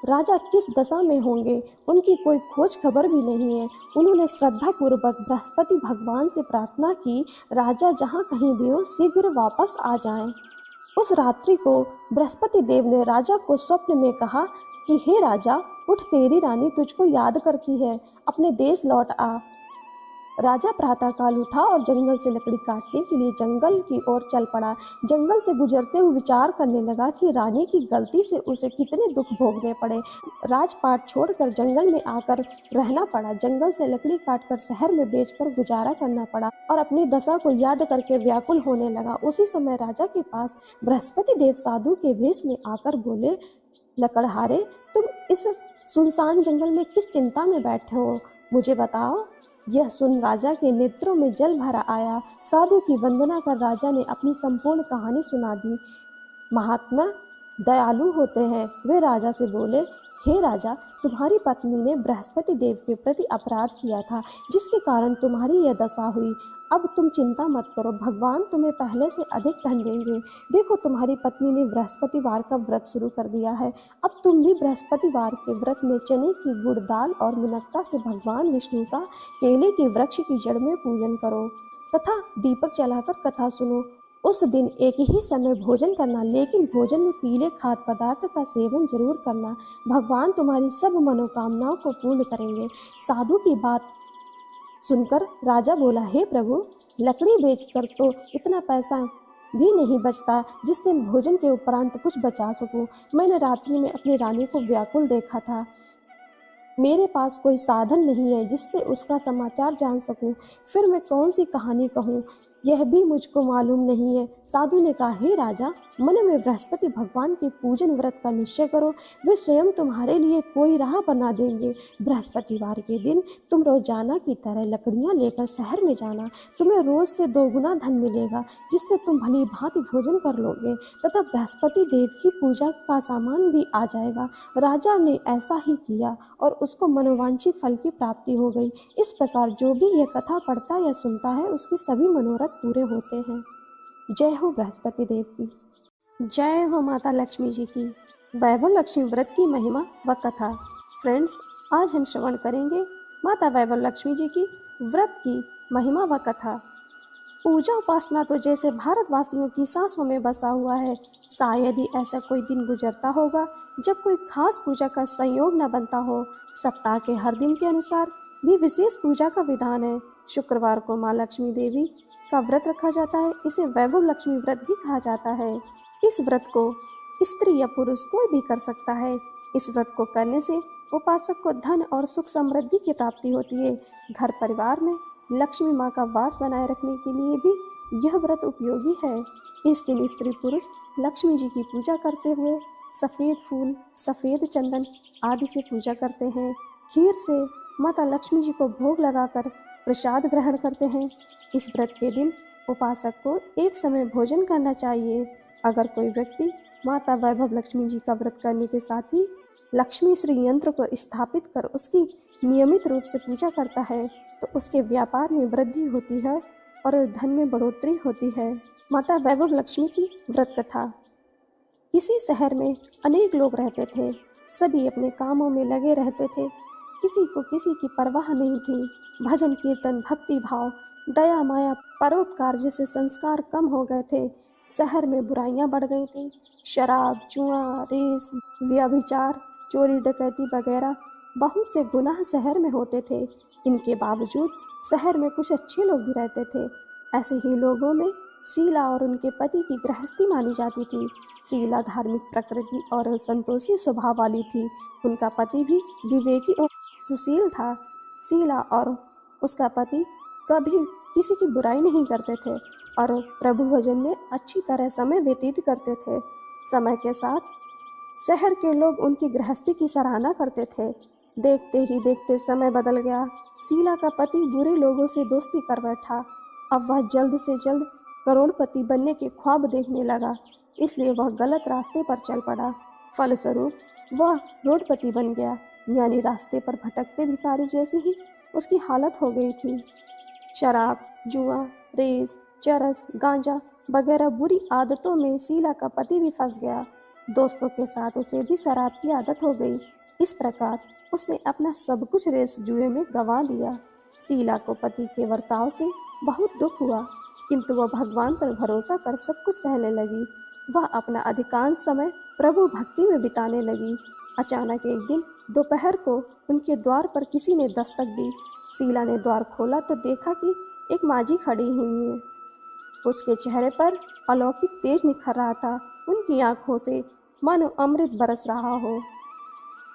राजा किस दशा में होंगे, उनकी कोई खोज खबर भी नहीं है। उन्होंने श्रद्धा पूर्वक बृहस्पति भगवान से प्रार्थना की, राजा जहाँ कहीं भी हो शीघ्र वापस आ जाएं। उस रात्रि को बृहस्पति देव ने राजा को स्वप्न में कहा कि हे राजा, उठ, तेरी रानी तुझको याद करती है, अपने देश लौट आ। राजा प्रातःकाल उठा और जंगल से लकड़ी काटने के लिए जंगल की ओर चल पड़ा। जंगल से गुजरते हुए विचार करने लगा कि रानी की गलती से उसे कितने दुख भोगने पड़े। राजपाट छोड़कर जंगल में आकर रहना पड़ा, जंगल से लकड़ी काटकर शहर में बेचकर गुजारा करना पड़ा और अपनी दशा को याद करके व्याकुल होने लगा। उसी समय राजा के पास बृहस्पति देव साधु के वेश में आकर बोले, लकड़हारे, तुम इस सुनसान जंगल में किस चिंता में बैठे हो, मुझे बताओ। यह सुन राजा के नेत्रों में जल भरा आया। साधु की वंदना कर राजा ने अपनी संपूर्ण कहानी सुना दी। महात्मा दयालु होते हैं। वे राजा से बोले, हे राजा, तुम्हारी पत्नी ने बृहस्पति देव के प्रति अपराध किया था, जिसके कारण तुम्हारी यह दशा हुई। अब तुम चिंता मत करो, भगवान तुम्हें पहले से अधिक धन देंगे। देखो, तुम्हारी पत्नी ने बृहस्पतिवार का व्रत शुरू कर दिया है। अब तुम भी बृहस्पतिवार के व्रत में चने की गुड़ दाल और मुनक्का से भगवान विष्णु का केले के वृक्ष की जड़ में पूजन करो तथा दीपक जलाकर कथा सुनो। उस दिन एक ही समय भोजन करना, लेकिन भोजन में पीले खाद्य पदार्थ का सेवन जरूर करना। भगवान तुम्हारी सब मनोकामनाओं को पूर्ण करेंगे। साधु की बात सुनकर राजा बोला, हे प्रभु, लकड़ी बेचकर तो इतना पैसा भी नहीं बचता जिससे भोजन के उपरांत कुछ बचा सकूं। मैंने रात्रि में अपनी रानी को व्याकुल देखा था। मेरे पास कोई साधन नहीं है जिससे उसका समाचार जान सकूं। फिर मैं कौन सी कहानी कहूं, यह भी मुझको मालूम नहीं है। साधु ने कहा, हे राजा, मन में बृहस्पति भगवान के पूजन व्रत का निश्चय करो, वे स्वयं तुम्हारे लिए कोई राह बना देंगे। बृहस्पतिवार के दिन तुम रोजाना की तरह लकड़ियां लेकर शहर में जाना। तुम्हें रोज से 2 गुना धन मिलेगा, जिससे तुम भली भांति भोजन कर लोगे तथा बृहस्पति देव की पूजा का सामान भी आ जाएगा। राजा ने ऐसा ही किया और उसको मनोवांछित फल की प्राप्ति हो गई। इस प्रकार जो भी यह कथा पढ़ता या सुनता है, उसके सभी मनोरथ पूरे होते हैं। जय हो बृहस्पति देव की। जय हो माता लक्ष्मी जी की। वैभव लक्ष्मी व्रत की महिमा व कथा। फ्रेंड्स, आज हम श्रवण करेंगे माता वैभव लक्ष्मी जी की व्रत की महिमा व कथा। पूजा उपासना तो जैसे भारतवासियों की सांसों में बसा हुआ है। शायद ही ऐसा कोई दिन गुजरता होगा जब कोई खास पूजा का संयोग न बनता हो। सप्ताह के हर दिन के अनुसार भी विशेष पूजा का विधान है। शुक्रवार को माँ लक्ष्मी देवी का व्रत रखा जाता है। इसे वैभव लक्ष्मी व्रत भी कहा जाता है। इस व्रत को स्त्री या पुरुष कोई भी कर सकता है। इस व्रत को करने से उपासक को धन और सुख समृद्धि की प्राप्ति होती है। घर परिवार में लक्ष्मी माँ का वास बनाए रखने के लिए भी यह व्रत उपयोगी है। इस दिन स्त्री पुरुष लक्ष्मी जी की पूजा करते हुए सफ़ेद फूल, सफ़ेद चंदन आदि से पूजा करते हैं। खीर से माता लक्ष्मी जी को भोग लगाकर प्रसाद ग्रहण करते हैं। इस व्रत के दिन उपासक को एक समय भोजन करना चाहिए। अगर कोई व्यक्ति माता वैभव लक्ष्मी जी का व्रत करने के साथ ही लक्ष्मी श्री यंत्र को स्थापित कर उसकी नियमित रूप से पूजा करता है, तो उसके व्यापार में वृद्धि होती है और धन में बढ़ोतरी होती है। माता वैभव लक्ष्मी की व्रत कथा। किसी शहर में अनेक लोग रहते थे। सभी अपने कामों में लगे रहते थे। किसी को किसी की परवाह नहीं थी। भजन कीर्तन, भक्ति भाव, दया माया, परोपकार जैसे संस्कार कम हो गए थे। शहर में बुराइयां बढ़ गई थी। शराब, जुआ, रेस, व्यभिचार, चोरी डकैती वगैरह बहुत से गुनाह शहर में होते थे। इनके बावजूद शहर में कुछ अच्छे लोग भी रहते थे। ऐसे ही लोगों में शीला और उनके पति की गृहस्थी मानी जाती थी। शीला धार्मिक प्रकृति और संतोषी स्वभाव वाली थी। उनका पति भी विवेकी और सुशील था। शीला और उसका पति कभी किसी की बुराई नहीं करते थे और प्रभु भजन में अच्छी तरह समय व्यतीत करते थे। समय के साथ शहर के लोग उनकी गृहस्थी की सराहना करते थे। देखते ही देखते समय बदल गया। शीला का पति बुरे लोगों से दोस्ती कर बैठा। अब वह जल्द से जल्द करोड़पति बनने के ख्वाब देखने लगा, इसलिए वह गलत रास्ते पर चल पड़ा। फलस्वरूप वह रोडपति बन गया, यानी रास्ते पर भटकते भिखारी जैसी ही उसकी हालत हो गई थी। शराब, जुआ, रेस, चरस, गांजा वगैरह बुरी आदतों में शीला का पति भी फंस गया। दोस्तों के साथ उसे भी शराब की आदत हो गई। इस प्रकार उसने अपना सब कुछ रेस जुए में गंवा दिया। शीला को पति के बर्ताव से बहुत दुख हुआ, किंतु वह भगवान पर भरोसा कर सब कुछ सहने लगी। वह अपना अधिकांश समय प्रभु भक्ति में बिताने लगी। अचानक एक दिन दोपहर को उनके द्वार पर किसी ने दस्तक दी। शीला ने द्वार खोला तो देखा कि एक माँझी खड़ी हुई है। उसके चेहरे पर अलौकिक तेज निखर रहा था। उनकी आंखों से मानो अमृत बरस रहा हो।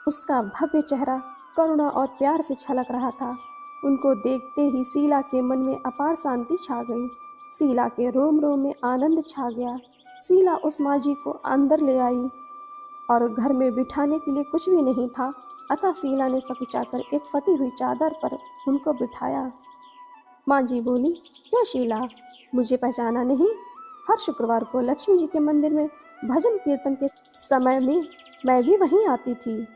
उसका भव्य चेहरा करुणा और प्यार से छलक रहा था। उनको देखते ही शीला के मन में अपार शांति छा गई। शीला के रोम रोम में आनंद छा गया। शीला उस माँझी को अंदर ले आई और घर में बिठाने के लिए कुछ भी नहीं था, अतः शीला ने सकुचाकर एक फटी हुई चादर पर उनको बिठाया। माँझी बोली, क्यों शीला, मुझे पहचाना नहीं? हर शुक्रवार को लक्ष्मी जी के मंदिर में भजन कीर्तन के समय में मैं भी वहीं आती थी।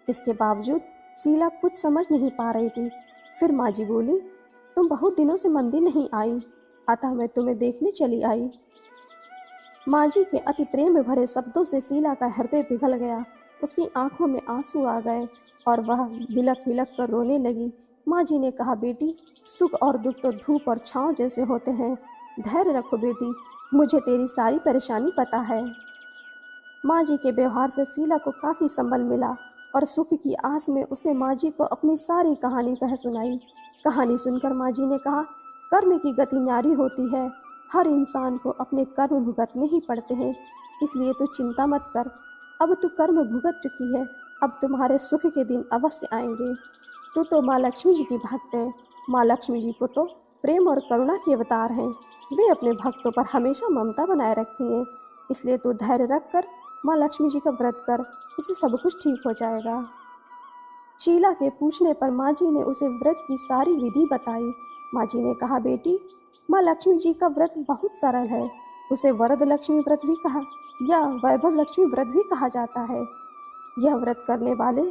इसके बावजूद शीला कुछ समझ नहीं पा रही थी। फिर माँझी बोली, तुम बहुत दिनों से मंदिर नहीं आई, अतः मैं तुम्हें देखने चली आई। माँझी के अति प्रेम में भरे शब्दों से शीला का हृदय पिघल गया। उसकी आंखों में आंसू आ गए और वह बिलक बिलक कर रोने लगी। माँझी ने कहा, बेटी, सुख और दुख तो धूप और छांव जैसे होते हैं। धैर्य रखो बेटी, मुझे तेरी सारी परेशानी पता है। माँझी के व्यवहार से शीला को काफ़ी संबल मिला और सुख की आस में उसने माँझी को अपनी सारी कहानी कह सुनाई। कहानी सुनकर माँझी ने कहा, कर्म की गति न्यारी होती है। हर इंसान को अपने कर्म भुगतने ही पड़ते हैं, इसलिए तू चिंता मत कर। अब तू कर्म भुगत चुकी है, अब तुम्हारे सुख के दिन अवश्य आएंगे। तू तो माँ लक्ष्मी जी की भक्त है। माँ लक्ष्मी जी को तो प्रेम और करुणा के अवतार हैं। वे अपने भक्तों पर हमेशा ममता बनाए रखती हैं। इसलिए तू धैर्य रख कर माँ लक्ष्मी जी का व्रत कर, इससे सब कुछ ठीक हो जाएगा। शीला के पूछने पर माँ जी ने उसे व्रत की सारी विधि बताई। माँ जी ने कहा, बेटी, माँ लक्ष्मी जी का व्रत बहुत सरल है। उसे वरद लक्ष्मी व्रत भी कहा या वैभव लक्ष्मी व्रत भी कहा जाता है। यह व्रत करने वाले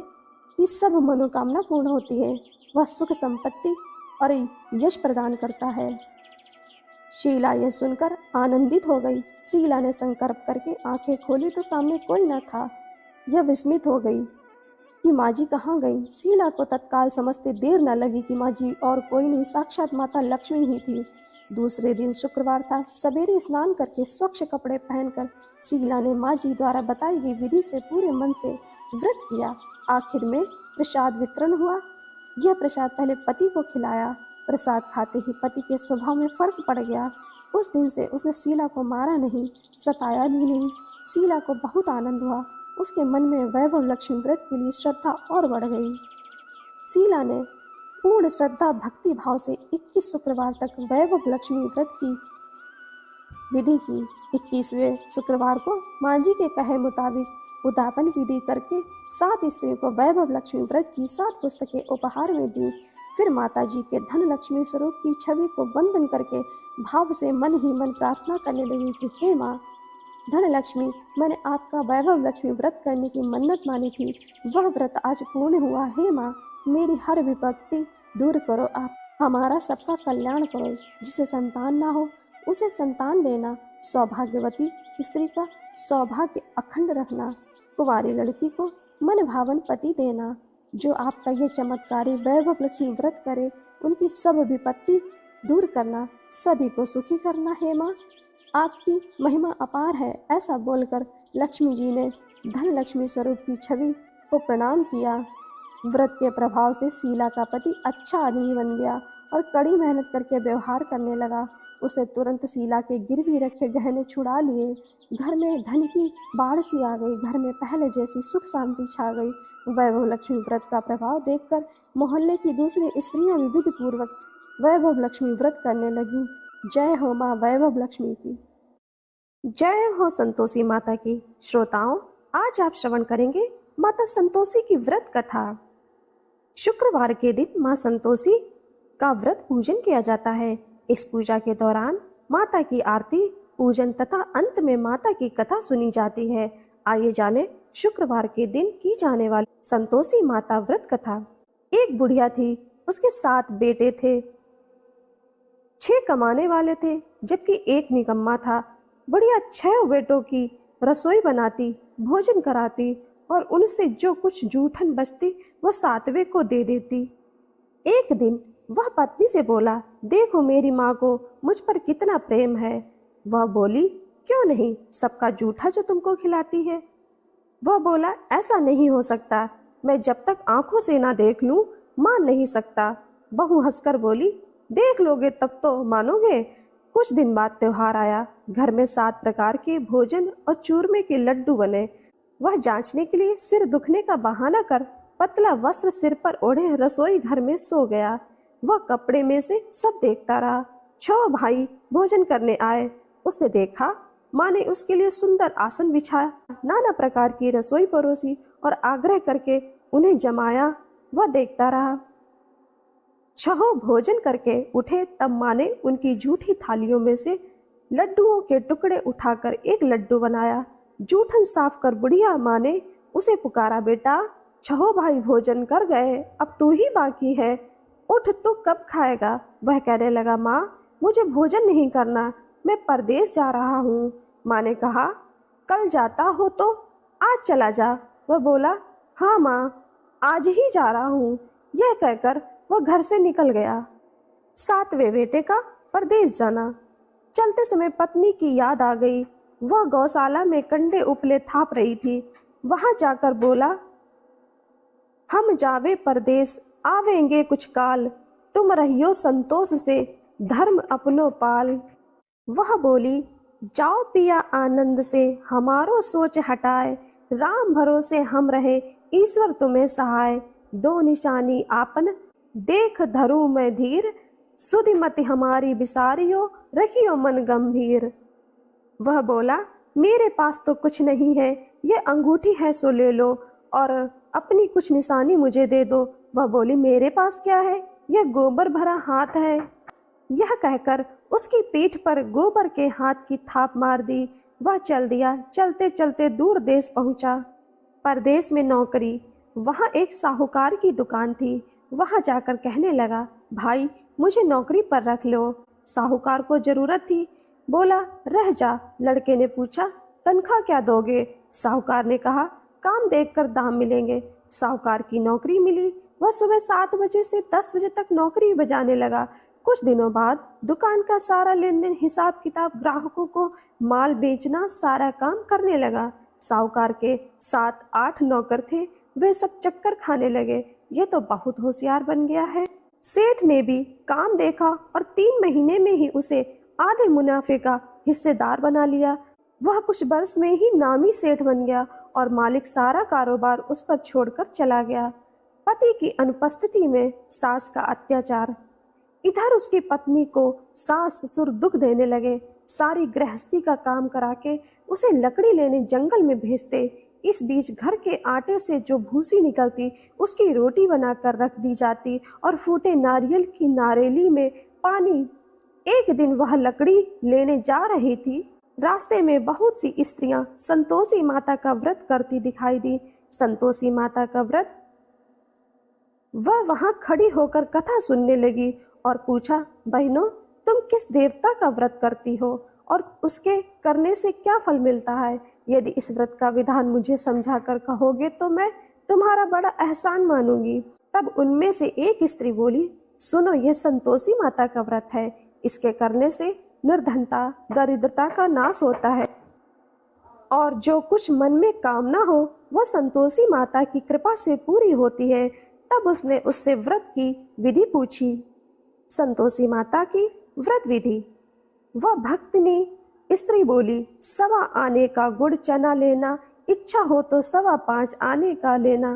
की सब मनोकामना पूर्ण होती है। वह सुख संपत्ति और यश प्रदान करता है। शीला यह सुनकर आनंदित हो गई। शीला ने संकल्प करके आंखें खोली तो सामने कोई न था। यह विस्मित हो गई कि माँ जी कहाँ गई। शीला को तत्काल समझते देर न लगी कि माँ जी और कोई नहीं, साक्षात माता लक्ष्मी ही थी। दूसरे दिन शुक्रवार था। सवेरे स्नान करके स्वच्छ कपड़े पहनकर शीला ने माँ जी द्वारा बताई गई विधि से पूरे मन से व्रत किया। आखिर में प्रसाद वितरण हुआ। यह प्रसाद पहले पति को खिलाया। प्रसाद खाते ही पति के स्वभाव में फर्क पड़ गया। उस दिन से उसने शीला को मारा नहीं, सताया भी नहीं। शीला को बहुत आनंद हुआ। उसके मन में वैभव लक्ष्मी व्रत के लिए श्रद्धा और बढ़ गई। शीला ने पूर्ण श्रद्धा भक्ति भाव से 21 शुक्रवार तक वैभव लक्ष्मी व्रत की विधि की। 21वें शुक्रवार को माँ जी के कहे मुताबिक उद्यापन विधि करके 7 स्त्रियों को वैभव लक्ष्मी व्रत की 7 पुस्तकें उपहार में दी। फिर माता जी के धन लक्ष्मी स्वरूप की छवि को वंदन करके भाव से मन ही मन प्रार्थना करने लगी कि हे माँ धन लक्ष्मी, मैंने आपका वैभव लक्ष्मी व्रत करने की मन्नत मानी थी, वह व्रत आज पूर्ण हुआ। हे माँ, मेरी हर विपत्ति दूर करो, आप हमारा सबका कल्याण करो। जिसे संतान ना हो उसे संतान देना, सौभाग्यवती स्त्री का सौभाग्य अखंड रखना, कुंवारी लड़की को मन भावन पति देना। जो आपका यह चमत्कारी वैभव लक्ष्मी व्रत करे उनकी सब विपत्ति दूर करना, सभी को सुखी करना। हे माँ, आपकी महिमा अपार है। ऐसा बोलकर लक्ष्मी जी ने धन लक्ष्मी स्वरूप की छवि को प्रणाम किया। व्रत के प्रभाव से शीला का पति अच्छा आदमी बन गया और कड़ी मेहनत करके व्यवहार करने लगा। उसने तुरंत शीला के गिरवी रखे गहने छुड़ा लिए। घर में धन की बाढ़ सी आ गई। घर में पहले जैसी सुख शांति छा गई। वैभव लक्ष्मी व्रत का प्रभाव देखकर मोहल्ले की दूसरी स्त्रियां विधि पूर्वक वैभव लक्ष्मी व्रत करने लगी। जय हो माँ वैभव लक्ष्मी की। जय हो संतोषी माता की। श्रोताओं, आज आप श्रवण करेंगे माता संतोषी की व्रत कथा। शुक्रवार के दिन माँ संतोषी का व्रत पूजन किया जाता है। इस पूजा के दौरान माता की आरती, पूजन तथा अंत में माता की कथा सुनी जाती है। आइए जाने शुक्रवार के दिन की जाने वाली संतोषी माता व्रत कथा। एक बुढ़िया थी, उसके 7 बेटे थे। 6 कमाने वाले थे जबकि एक निकम्मा था। बुढ़िया 6 बेटों की रसोई बनाती, भोजन कराती और उनसे जो कुछ जूठन बचती वह 7वें को दे देती। एक दिन वह पत्नी से बोला, देखो मेरी माँ को मुझ पर कितना प्रेम है। वह बोली, क्यों नहीं, सबका जूठा जो तुमको खिलाती है। वह बोला, ऐसा नहीं हो सकता, मैं जब तक आंखों से ना देख लूं मान नहीं सकता। बहू हंसकर बोली, देख लोगे तब तो मानोगे। कुछ दिन बाद त्योहार आया। घर में 7 प्रकार के भोजन और चूरमे के लड्डू बने। वह जांचने के लिए सिर दुखने का बहाना कर पतला वस्त्र सिर पर ओढ़े रसोई घर में सो गया। वह कपड़े में से सब देखता रहा। 6 भाई भोजन करने आए। उसने देखा माँ ने उसके लिए सुंदर आसन बिछाया, नाना प्रकार की रसोई परोसी और आग्रह करके उन्हें जमाया। वह देखता रहा। 6 भोजन करके उठे तब माँ ने उनकी झूठी थालियों में से लड्डुओं के टुकड़े उठाकर एक लड्डू बनाया। जूठन साफ कर बुढ़िया माँ ने उसे पुकारा, बेटा 6 भाई भोजन कर गए, अब तू ही बाकी है, उठ तू कब खाएगा। वह कहने लगा, माँ मुझे भोजन नहीं करना, मैं परदेश जा रहा हूँ। माँ ने कहा, कल जाता हो तो आज चला जा। वह बोला, हाँ माँ आज ही जा रहा हूँ। यह कहकर वह घर से निकल गया। 7वें बेटे का परदेश जाना। चलते समय पत्नी की याद आ गई। वह गौशाला में कंडे उपले थाप रही थी। वहां जाकर बोला, हम जावे परदेश आवेंगे कुछ काल, तुम रहियो संतोष से धर्म अपनो पाल। वह बोली, जाओ पिया आनंद से हमारो सोच हटाए, राम भरोसे हम रहे ईश्वर तुम्हें सहाय। 2 निशानी आपन देख धरू मैं धीर, सुधि मति हमारी बिसारियो रखियो मन गंभीर। वह बोला, मेरे पास तो कुछ नहीं है, ये अंगूठी है सो ले लो और अपनी कुछ निशानी मुझे दे दो। वह बोली, मेरे पास क्या है, यह गोबर भरा हाथ है। यह कहकर उसकी पीठ पर गोबर के हाथ की थाप मार दी। वह चल दिया। चलते चलते दूर देश पहुंचा। परदेश में नौकरी। वहां एक साहूकार की दुकान थी। वहां जाकर कहने लगा, भाई मुझे नौकरी पर रख लो। साहूकार को जरूरत थी। बोला, रह जा। लड़के ने पूछा, तनख्वाह क्या दोगे? साहूकार ने कहा, काम देखकर दाम मिलेंगे। साहूकार की नौकरी मिली। वह सुबह 7 बजे से 10 बजे तक नौकरी बजाने लगा। कुछ दिनों बाद दुकान का सारा लेन देन, हिसाब किताब, ग्राहकों को माल बेचना, सारा काम करने लगा। साहूकार के 7-8 नौकर थे। वे सब चक्कर खाने लगे। ये तो बहुत होशियार बन गया है। सेठ ने भी काम देखा और 3 महीने में ही उसे आधे मुनाफे का हिस्सेदार बना लिया। वह कुछ वर्ष में ही नामी सेठ बन गया और मालिक सारा कारोबार उस पर छोड़कर चला गया। पति की अनुपस्थिति में सास का अत्याचार। इधर उसकी पत्नी को सास ससुर दुख देने लगे। सारी गृहस्थी का काम करा के उसे लकड़ी लेने जंगल में भेजते। इस बीच घर के आटे से जो भूसी निकलती उसकी रोटी बनाकर रख दी जाती और फूटे नारियल की नारेली में पानी। एक दिन वह लकड़ी लेने जा रही थी। रास्ते में बहुत सी स्त्रियां संतोषी माता का व्रत करती दिखाई दी। संतोषी माता का व्रत। वह वहां खड़ी होकर कथा सुनने लगी और पूछा, बहनों तुम किस देवता का व्रत करती हो और उसके करने से क्या फल मिलता है? यदि इस व्रत का विधान मुझे समझा कर कहोगे तो मैं तुम्हारा बड़ा एहसान मानूंगी। तब उनमें से एक स्त्री बोली, सुनो, यह संतोषी माता का व्रत है। इसके करने से निर्धनता, दरिद्रता का नाश होता है और जो कुछ मन में कामना हो वह संतोषी माता की कृपा से पूरी होती है। तब उसने उससे व्रत की विधि पूछी। संतोषी माता की व्रत विधि। वह भक्तिनी स्त्री बोली, 1.25 आने का गुड़ चना लेना, इच्छा हो तो 5.25 आने का लेना,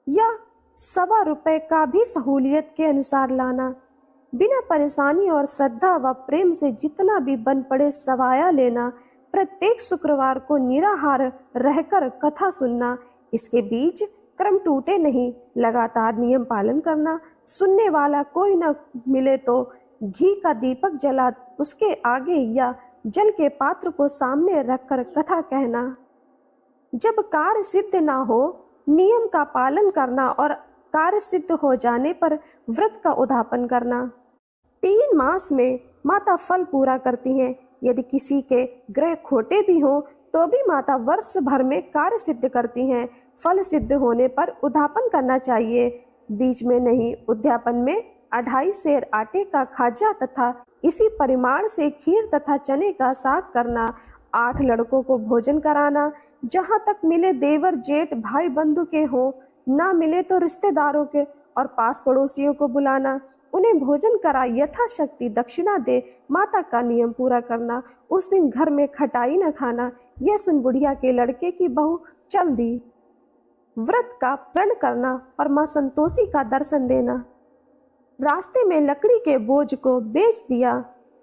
या 1.25 रुपए का भी सहूलियत के अनुसार लाना। बिना परेशानी और श्रद्धा व प्रेम से जितना भी बन पड़े सवाया लेना। प्रत्येक शुक्रवार को निराहार रहकर कथा सुनना। इसके बीच क्रम टूटे नहीं, लगातार नियम पालन करना। सुनने वाला कोई न मिले तो घी का दीपक जला उसके आगे या जल के पात्र को सामने रखकर कथा कहना। जब कार्य सिद्ध ना हो नियम का पालन करना और कार्य सिद्ध हो जाने पर व्रत का उद्यापन करना। 3 मास में माता फल पूरा करती हैं। यदि किसी के ग्रह खोटे भी हों तो भी माता वर्ष भर में कार्य सिद्ध करती हैं। फल सिद्ध होने पर उद्यापन करना चाहिए, बीच में नहीं। उद्यापन में 2.5 सेर आटे का खाजा तथा इसी परिमाण से खीर तथा चने का साग करना। 8 लड़कों को भोजन कराना। जहाँ तक मिले देवर जेठ भाई बंधु के हों, ना मिले तो रिश्तेदारों के और पास पड़ोसियों को बुलाना। उन्हें भोजन करा यथाशक्ति दक्षिणा दे। माता का नियम पूरा करना। उस दिन घर में खटाई न खाना। यह सुन बुढ़िया के लड़के की बहू चल दी। व्रत का प्रण करना और मां संतोषी का दर्शन देना। रास्ते में लकड़ी के बोझ को बेच दिया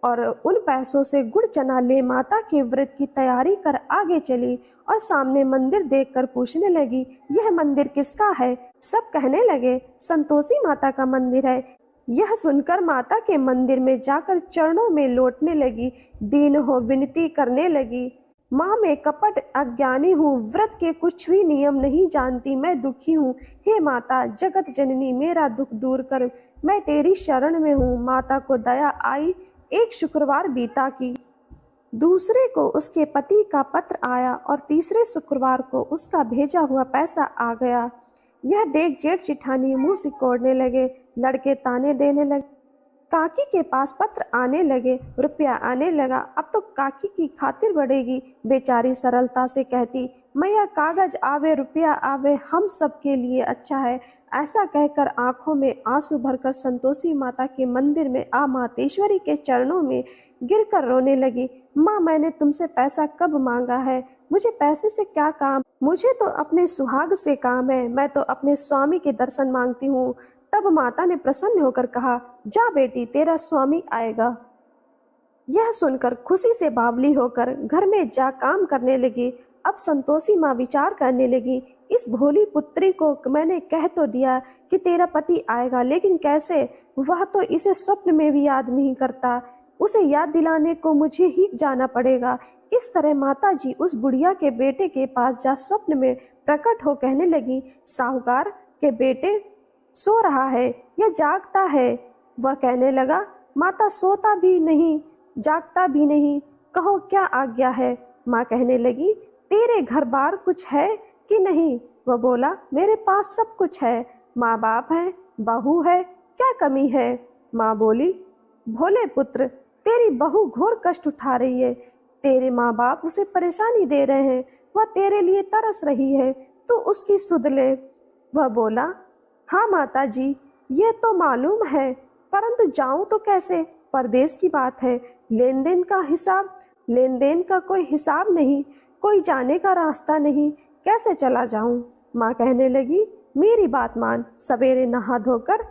और उन पैसों से गुड़ चना ले माता के व्रत की तैयारी कर आगे चली और सामने मंदिर देखकर पूछने लगी, यह मंदिर किसका है? सब कहने लगे, संतोषी माता का मंदिर है। यह सुनकर माता के मंदिर में जाकर चरणों में लौटने लगी। दीन हो विनती करने लगी, माँ मैं कपट अज्ञानी हूँ, व्रत के कुछ भी नियम नहीं जानती, मैं दुखी हूँ। हे माता जगत जननी मेरा दुख दूर कर, मैं तेरी शरण में हूँ। माता को दया आई। एक शुक्रवार बीता की दूसरे को उसके पति का पत्र आया और तीसरे शुक्रवार को उसका भेजा हुआ पैसा आ गया। यह देख जेठ चिठानी मुंह सिकोड़ने लगे। लड़के ताने देने लगे। काकी के पास पत्र आने लगे, रुपया आने लगा। अब तो काकी की खातिर बढ़ेगी। बेचारी सरलता से कहती, मैया कागज आवे रुपया आवे हम सब के लिए अच्छा है। ऐसा कहकर आंखों में आंसू भरकर संतोषी माता के मंदिर में आ मातेश्वरी के चरणों में गिरकर रोने लगी। माँ मैंने तुमसे पैसा कब मांगा है? मुझे पैसे से क्या काम? मुझे तो अपने सुहाग से काम है। मैं तो अपने स्वामी के दर्शन मांगती हूँ। तब माता ने प्रसन्न होकर कहा, जा बेटी तेरा स्वामी आएगा। यह सुनकर खुशी से बावली होकर घर में जा काम करने लगी। अब संतोषी माँ विचार करने लगी, इस भोली पुत्री को मैंने कह तो दिया कि तेरा पति आएगा, लेकिन कैसे? वह तो इसे स्वप्न में भी याद नहीं करता। उसे याद दिलाने को मुझे ही जाना पड़ेगा। इस तरह माता जी उस बुढ़िया के बेटे के पास जा स्वप्न में प्रकट हो कहने लगी, साहूकार के बेटे सो रहा है या जागता है? वह कहने लगा, माता सोता भी नहीं जागता भी नहीं, कहो क्या आज्ञा है? माँ कहने लगी, तेरे घर बार कुछ है कि नहीं? वह बोला, मेरे पास सब कुछ है, माँ बाप है, बहू है, क्या कमी है? माँ बोली, भोले पुत्र, तेरी बहू घोर कष्ट उठा रही है, तेरे माँ बाप उसे परेशानी दे रहे हैं, वह तेरे लिए तरस रही है, तू उसकी सुध ले। वह बोला, हाँ माता जी, यह तो मालूम है, परंतु जाऊं तो कैसे? परदेश की बात है, लेन देन का कोई हिसाब नहीं, कोई जाने का रास्ता नहीं, कैसे चला जाऊं? माँ कहने लगी, मेरी बात मान, सवेरे नहा धोकर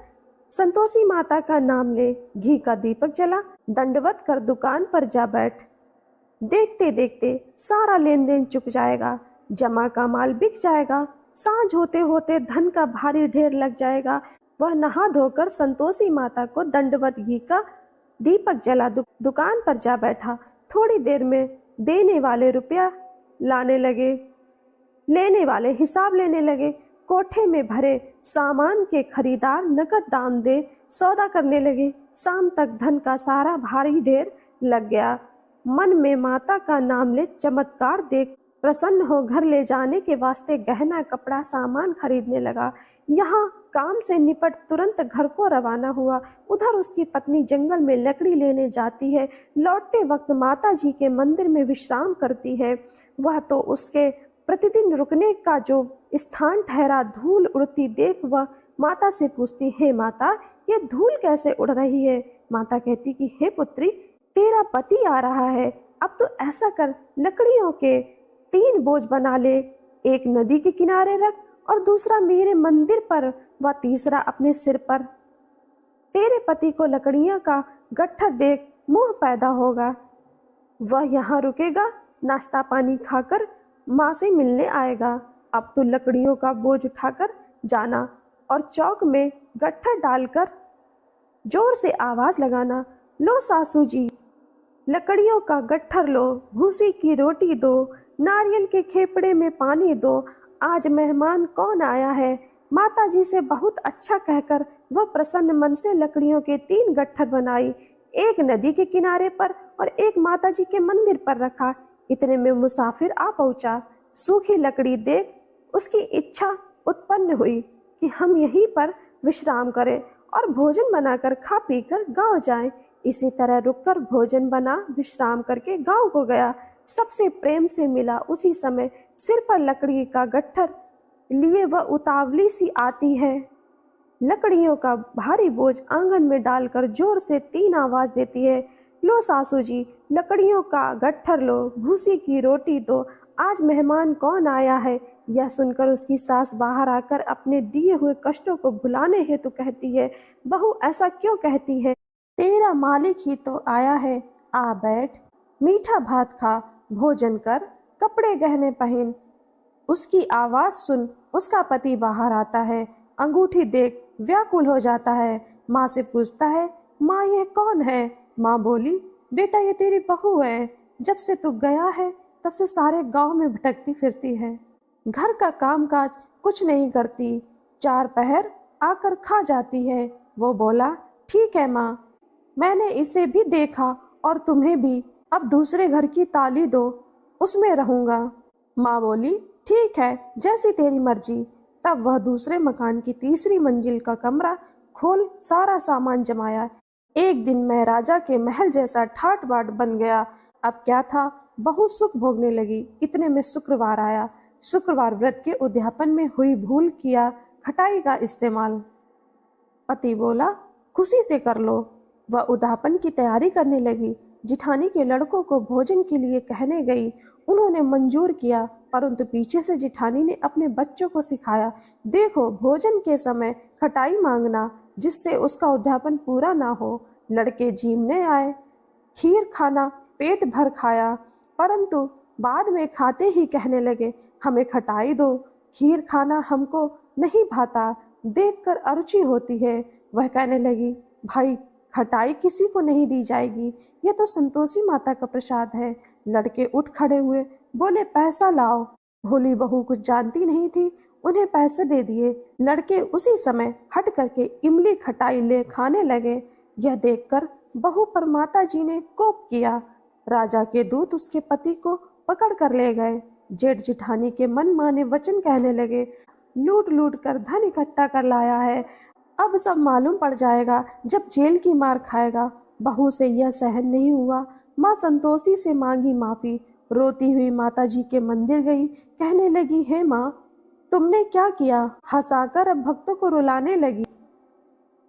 संतोषी माता का नाम ले, घी का दीपक जला, दंडवत कर दुकान पर जा बैठ। देखते देखते सारा लेन देन चुक जाएगा, जमा का माल बिक जाएगा, सांझ होते होते धन का भारी ढेर लग जाएगा। वह नहा धोकर संतोषी माता को दंडवत घी का दीपक जला दुकान पर जा बैठा। थोड़ी देर में देने वाले रुपया लाने लगे, लेने वाले हिसाब लेने लगे। कोठे में भरे सामान के खरीदार नकद दाम दे सौदा करने लगे। शाम तक धन का सारा भारी ढेर लग गया। मन में माता का नाम ले चमत्कार देख प्रसन्न हो घर ले जाने के वास्ते गहना कपड़ा सामान खरीदने लगा। यहाँ काम से निपट तुरंत घर को रवाना हुआ। उधर उसकी पत्नी जंगल में लकड़ी लेने जाती है। लौटते वक्त माता जी के मंदिर में विश्राम करती है। वह तो उसके प्रतिदिन रुकने का जो स्थान ठहरा। धूल उड़ती देख वह माता से पूछती, हे माता, ये धूल कैसे उड़ रही है? माता कहती कि हे पुत्री, तेरा पति आ रहा है, अब तो ऐसा कर, लकड़ियों के 3 बोझ बना ले, एक नदी के किनारे रख और दूसरा मेरे मंदिर पर व तीसरा अपने सिर पर। तेरे पति को लकड़ियां का गट्ठर देख मोह पैदा होगा, वह यहाँ रुकेगा, नाश्ता पानी खाकर माँ से मिलने आएगा। अब तो लकड़ियों का बोझ उठाकर जाना और चौक में गट्ठर डालकर जोर से आवाज लगाना, लो सासू जी, लकड़ियों का गट्ठर लो, भूसी की रोटी दो, नारियल के खेपड़े में पानी दो, आज मेहमान कौन आया है? माता जी से बहुत अच्छा कहकर वह प्रसन्न मन से लकड़ियों के 3 गट्ठर बनाई, एक नदी के किनारे पर और एक माता जी के मंदिर पर रखा। इतने में मुसाफिर आ पहुंचा। सूखी लकड़ी देख उसकी इच्छा उत्पन्न हुई कि हम यहीं पर विश्राम करें और भोजन बनाकर खा पीकर गांव जाएं। इसी तरह रुककर भोजन बना विश्राम करके गांव को गया। सबसे प्रेम से मिला। उसी समय सिर पर लकड़ी का गट्ठर लिए वह उतावली सी आती है। लकड़ियों का भारी बोझ आंगन में डालकर जोर से 3 आवाज देती है, लो सासू जी, लकड़ियों का गट्ठर लो, भूसी की रोटी दो, आज मेहमान कौन आया है? यह सुनकर उसकी सास बाहर आकर अपने दिए हुए कष्टों को भुलाने हेतु कहती है, बहू ऐसा क्यों कहती है? तेरा मालिक ही तो आया है, आ बैठ, मीठा भात खा, भोजन कर, कपड़े गहने पहन। उसकी आवाज सुन उसका पति बाहर आता है। अंगूठी देख व्याकुल हो जाता है। माँ से पूछता है, माँ ये कौन है? माँ बोली, बेटा ये तेरी बहू है, जब से तू गया है तब से सारे गांव में भटकती फिरती है, घर का कामकाज कुछ नहीं करती, 4 पहर आकर खा जाती है। वो बोला, ठीक है माँ, मैंने इसे भी देखा और तुम्हें भी, अब दूसरे घर की ताली दो, उसमें रहूंगा। माँ बोली, ठीक है, जैसी तेरी मर्जी। तब वह दूसरे मकान की तीसरी मंजिल का कमरा खोल सारा सामान जमाया। एक दिन मैं राजा के महल जैसा ठाट बाट बन गया। अब क्या था, बहुत सुख भोगने लगी। इतने में शुक्रवार आया। शुक्रवार व्रत के उद्यापन में हुई भूल किया खटाई का इस्तेमाल। पति बोला, खुशी से कर लो। वह उद्यापन की तैयारी करने लगी। जिठानी के लड़कों को भोजन के लिए कहने गई। उन्होंने मंजूर किया, परंतु पीछे से जिठानी ने अपने बच्चों को सिखाया, देखो भोजन के समय खटाई मांगना, जिससे उसका उद्यापन पूरा ना हो। लड़के झीमने आए। खीर खाना पेट भर खाया, परंतु बाद में खाते ही कहने लगे, हमें खटाई दो, खीर खाना हमको नहीं भाता, देखकर अरुचि होती है। वह कहने लगी, भाई खटाई किसी को नहीं दी जाएगी, यह तो संतोषी माता का प्रसाद है। लड़के उठ खड़े हुए, बोले पैसा लाओ। भोली बहू कुछ जानती नहीं थी, उन्हें पैसे दे दिए। लड़के उसी समय हट करके इमली खटाई ले खाने लगे। यह देखकर बहू पर माता जी ने कोप किया। राजा के दूत उसके पति को पकड़ कर ले गए। जेठ जिठानी के मन माने वचन कहने लगे, लूट लूट कर धन इकट्ठा कर लाया है, अब सब मालूम पड़ जाएगा जब जेल की मार खाएगा। बहू से यह सहन नहीं हुआ। माँ संतोषी से मांगी माफी। रोती हुई माता जी के मंदिर गई, कहने लगी, हे माँ तुमने क्या किया? हंसाकर अब भक्तों को रुलाने लगी।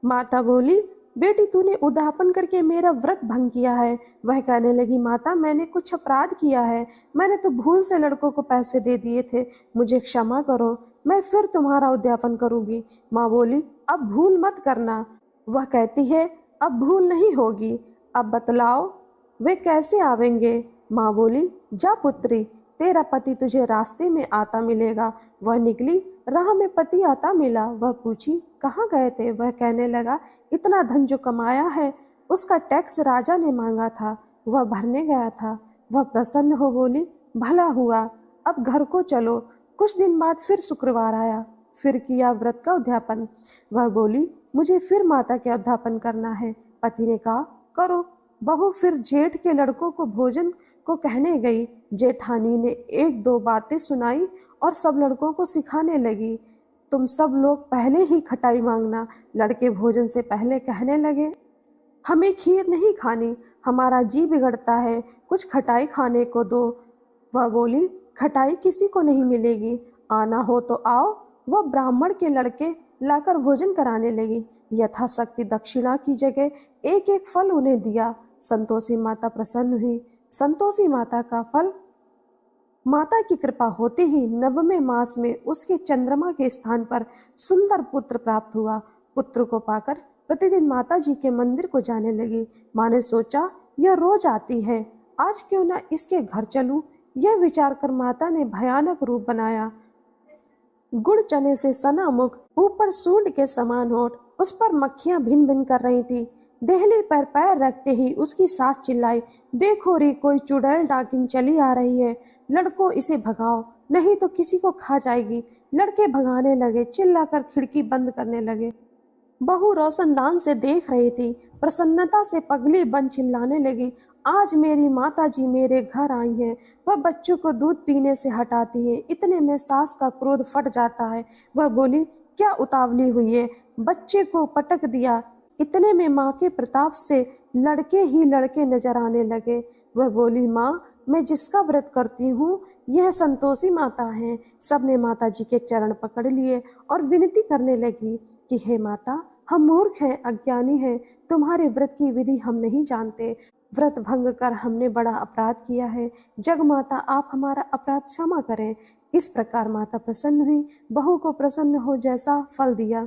माता बोली, बेटी तूने उद्यापन करके मेरा व्रत भंग किया है। वह कहने लगी, माता मैंने कुछ अपराध किया है, मैंने तो भूल से लड़कों को पैसे दे दिए थे, मुझे क्षमा करो, मैं फिर तुम्हारा उद्यापन करूंगी। माँ बोली, अब भूल मत करना। वह कहती है, अब भूल नहीं होगी, अब बतलाओ वे कैसे आवेंगे? माँ बोली, जा पुत्री, तेरा पति तुझे रास्ते में आता मिलेगा। वह निकली, राह में पति आता मिला। वह पूछी, कहाँ गए थे? वह कहने लगा, इतना धन जो कमाया है उसका टैक्स राजा ने मांगा था, वह भरने गया था। वह प्रसन्न हो बोली, भला हुआ, अब घर को चलो। कुछ दिन बाद फिर शुक्रवार आया, फिर किया व्रत का उद्यापन। वह बोली, मुझे फिर माता का उद्यापन करना है। पति ने कहा, करो। बहू फिर जेठ के लड़कों को भोजन को कहने गई। जेठानी ने एक दो बातें सुनाई और सब लड़कों को सिखाने लगी, तुम सब लोग पहले ही खटाई मांगना। लड़के भोजन से पहले कहने लगे, हमें खीर नहीं खानी, हमारा जी बिगड़ता है, कुछ खटाई खाने को दो। वह बोली, खटाई किसी को नहीं मिलेगी, आना हो तो आओ। वह ब्राह्मण के लड़के लाकर भोजन कराने लगी। यथाशक्ति दक्षिणा की जगह एक एक फल उन्हें दिया। संतोषी माता प्रसन्न हुई। संतोषी माता का फल माता की कृपा होते ही नववें मास में उसके चंद्रमा के स्थान पर सुंदर पुत्र प्राप्त हुआ। पुत्र को पाकर प्रतिदिन माता जी के मंदिर को जाने लगी। माँ ने सोचा, यह रोज आती है, आज क्यों ना इसके घर चलूं। यह विचार कर माता ने भयानक रूप बनाया। गुड़ चने से सना मुख, ऊपर सूंड के समान होठ, उस पर मक्खियां भिन भिन कर रही थी। देहली पर पैर रखते ही उसकी सास चिल्लाई, देखो रे कोई चुड़ैल डाकिन चली आ रही है, लड़कों इसे भगाओ नहीं तो किसी को खा जाएगी। लड़के भगाने लगे, चिल्लाकर खिड़की बंद करने लगे। बहू रोशनदान से देख रही थी, प्रसन्नता से पगली बन चिल्लाने लगी, आज मेरी माता जी मेरे घर आई हैं। वह बच्चों को दूध पीने से हटाती है। इतने में सास का क्रोध फट जाता है। वह बोली, क्या उतावली हुई है, बच्चे को पटक दिया। इतने में माँ के प्रताप से लड़के ही लड़के नजर आने लगे। वह बोली, माँ मैं जिसका व्रत करती हूँ यह संतोषी माता है। सबने माता जी के चरण पकड़ लिए और विनती करने लगी कि हे माता, हम मूर्ख हैं, अज्ञानी हैं, तुम्हारे व्रत की विधि हम नहीं जानते, व्रत भंग कर हमने बड़ा अपराध किया है, जग माता आप हमारा अपराध क्षमा करें। इस प्रकार माता प्रसन्न हुई। बहू को प्रसन्न हो जैसा फल दिया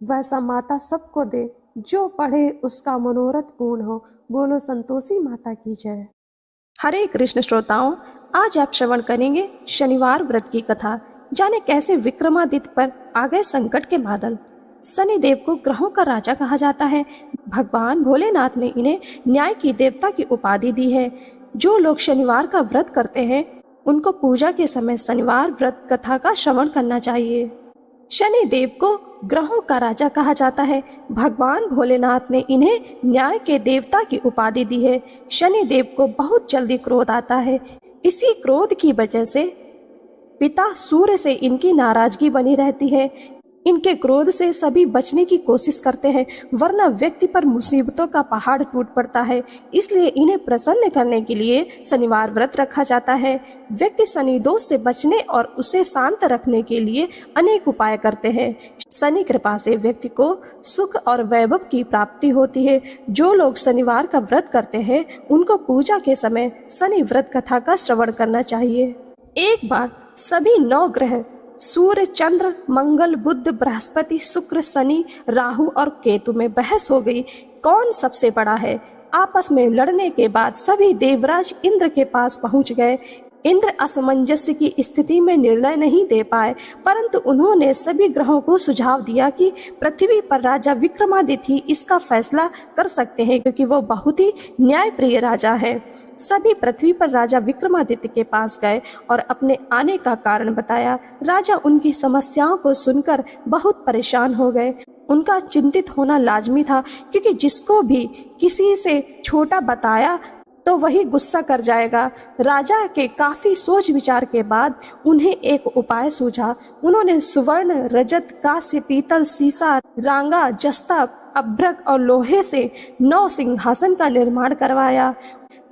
वैसा माता सबको दे, जो पढ़े उसका मनोरथ पूर्ण हो। बोलो संतोषी माता की जय। हरे कृष्ण श्रोताओं, आज आप श्रवण करेंगे शनिवार व्रत की कथा। जाने कैसे विक्रमादित्य पर आ गए संकट के बादल। शनिदेव को ग्रहों का राजा कहा जाता है। भगवान भोलेनाथ ने इन्हें न्याय की देवता की उपाधि दी है। जो लोग शनिवार का व्रत करते हैं उनको पूजा के समय शनिवार व्रत कथा का श्रवण करना चाहिए। शनि देव को ग्रहों का राजा कहा जाता है। भगवान भोलेनाथ ने इन्हें न्याय के देवता की उपाधि दी है। शनि देव को बहुत जल्दी क्रोध आता है। इसी क्रोध की वजह से पिता सूर्य से इनकी नाराजगी बनी रहती है। इनके क्रोध से सभी बचने की कोशिश करते हैं, वरना व्यक्ति पर मुसीबतों का पहाड़ टूट पड़ता है। इसलिए इन्हें प्रसन्न करने के लिए शनिवार व्रत रखा जाता है। व्यक्ति शनि दोष से बचने और उसे शांत रखने के लिए अनेक उपाय करते हैं। शनि कृपा से व्यक्ति को सुख और वैभव की प्राप्ति होती है। जो लोग शनिवार का व्रत करते हैं उनको पूजा के समय शनि व्रत कथा का श्रवण करना चाहिए। एक बार सभी 9 ग्रह सूर्य, चंद्र, मंगल, बुध, बृहस्पति, शुक्र, शनि, राहु और केतु में बहस हो गई, कौन सबसे बड़ा है। आपस में लड़ने के बाद सभी देवराज इंद्र के पास पहुंच गए। इंद्र असमंजस्य की स्थिति में निर्णय नहीं दे पाए, परंतु उन्होंने सभी ग्रहों को सुझाव दिया कि पृथ्वी पर राजा विक्रमादित्य इसका फैसला कर सकते हैं, क्योंकि वो बहुत ही न्यायप्रिय राजा हैं। सभी पृथ्वी पर राजा विक्रमादित्य के पास गए और अपने आने का कारण बताया। राजा उनकी समस्याओं को सुनकर बहुत परेशान हो गए। उनका चिंतित होना लाजमी था, क्योंकि जिसको भी किसी से छोटा बताया तो वही गुस्सा कर जाएगा। राजा के काफी सोच विचार के बाद उन्हें एक उपाय सूझा। उन्होंने सुवर्ण, रजत, कांस्य, पीतल, सीसा, रांगा, जस्ता, अभ्रक और लोहे से 9 सिंहासन का निर्माण करवाया।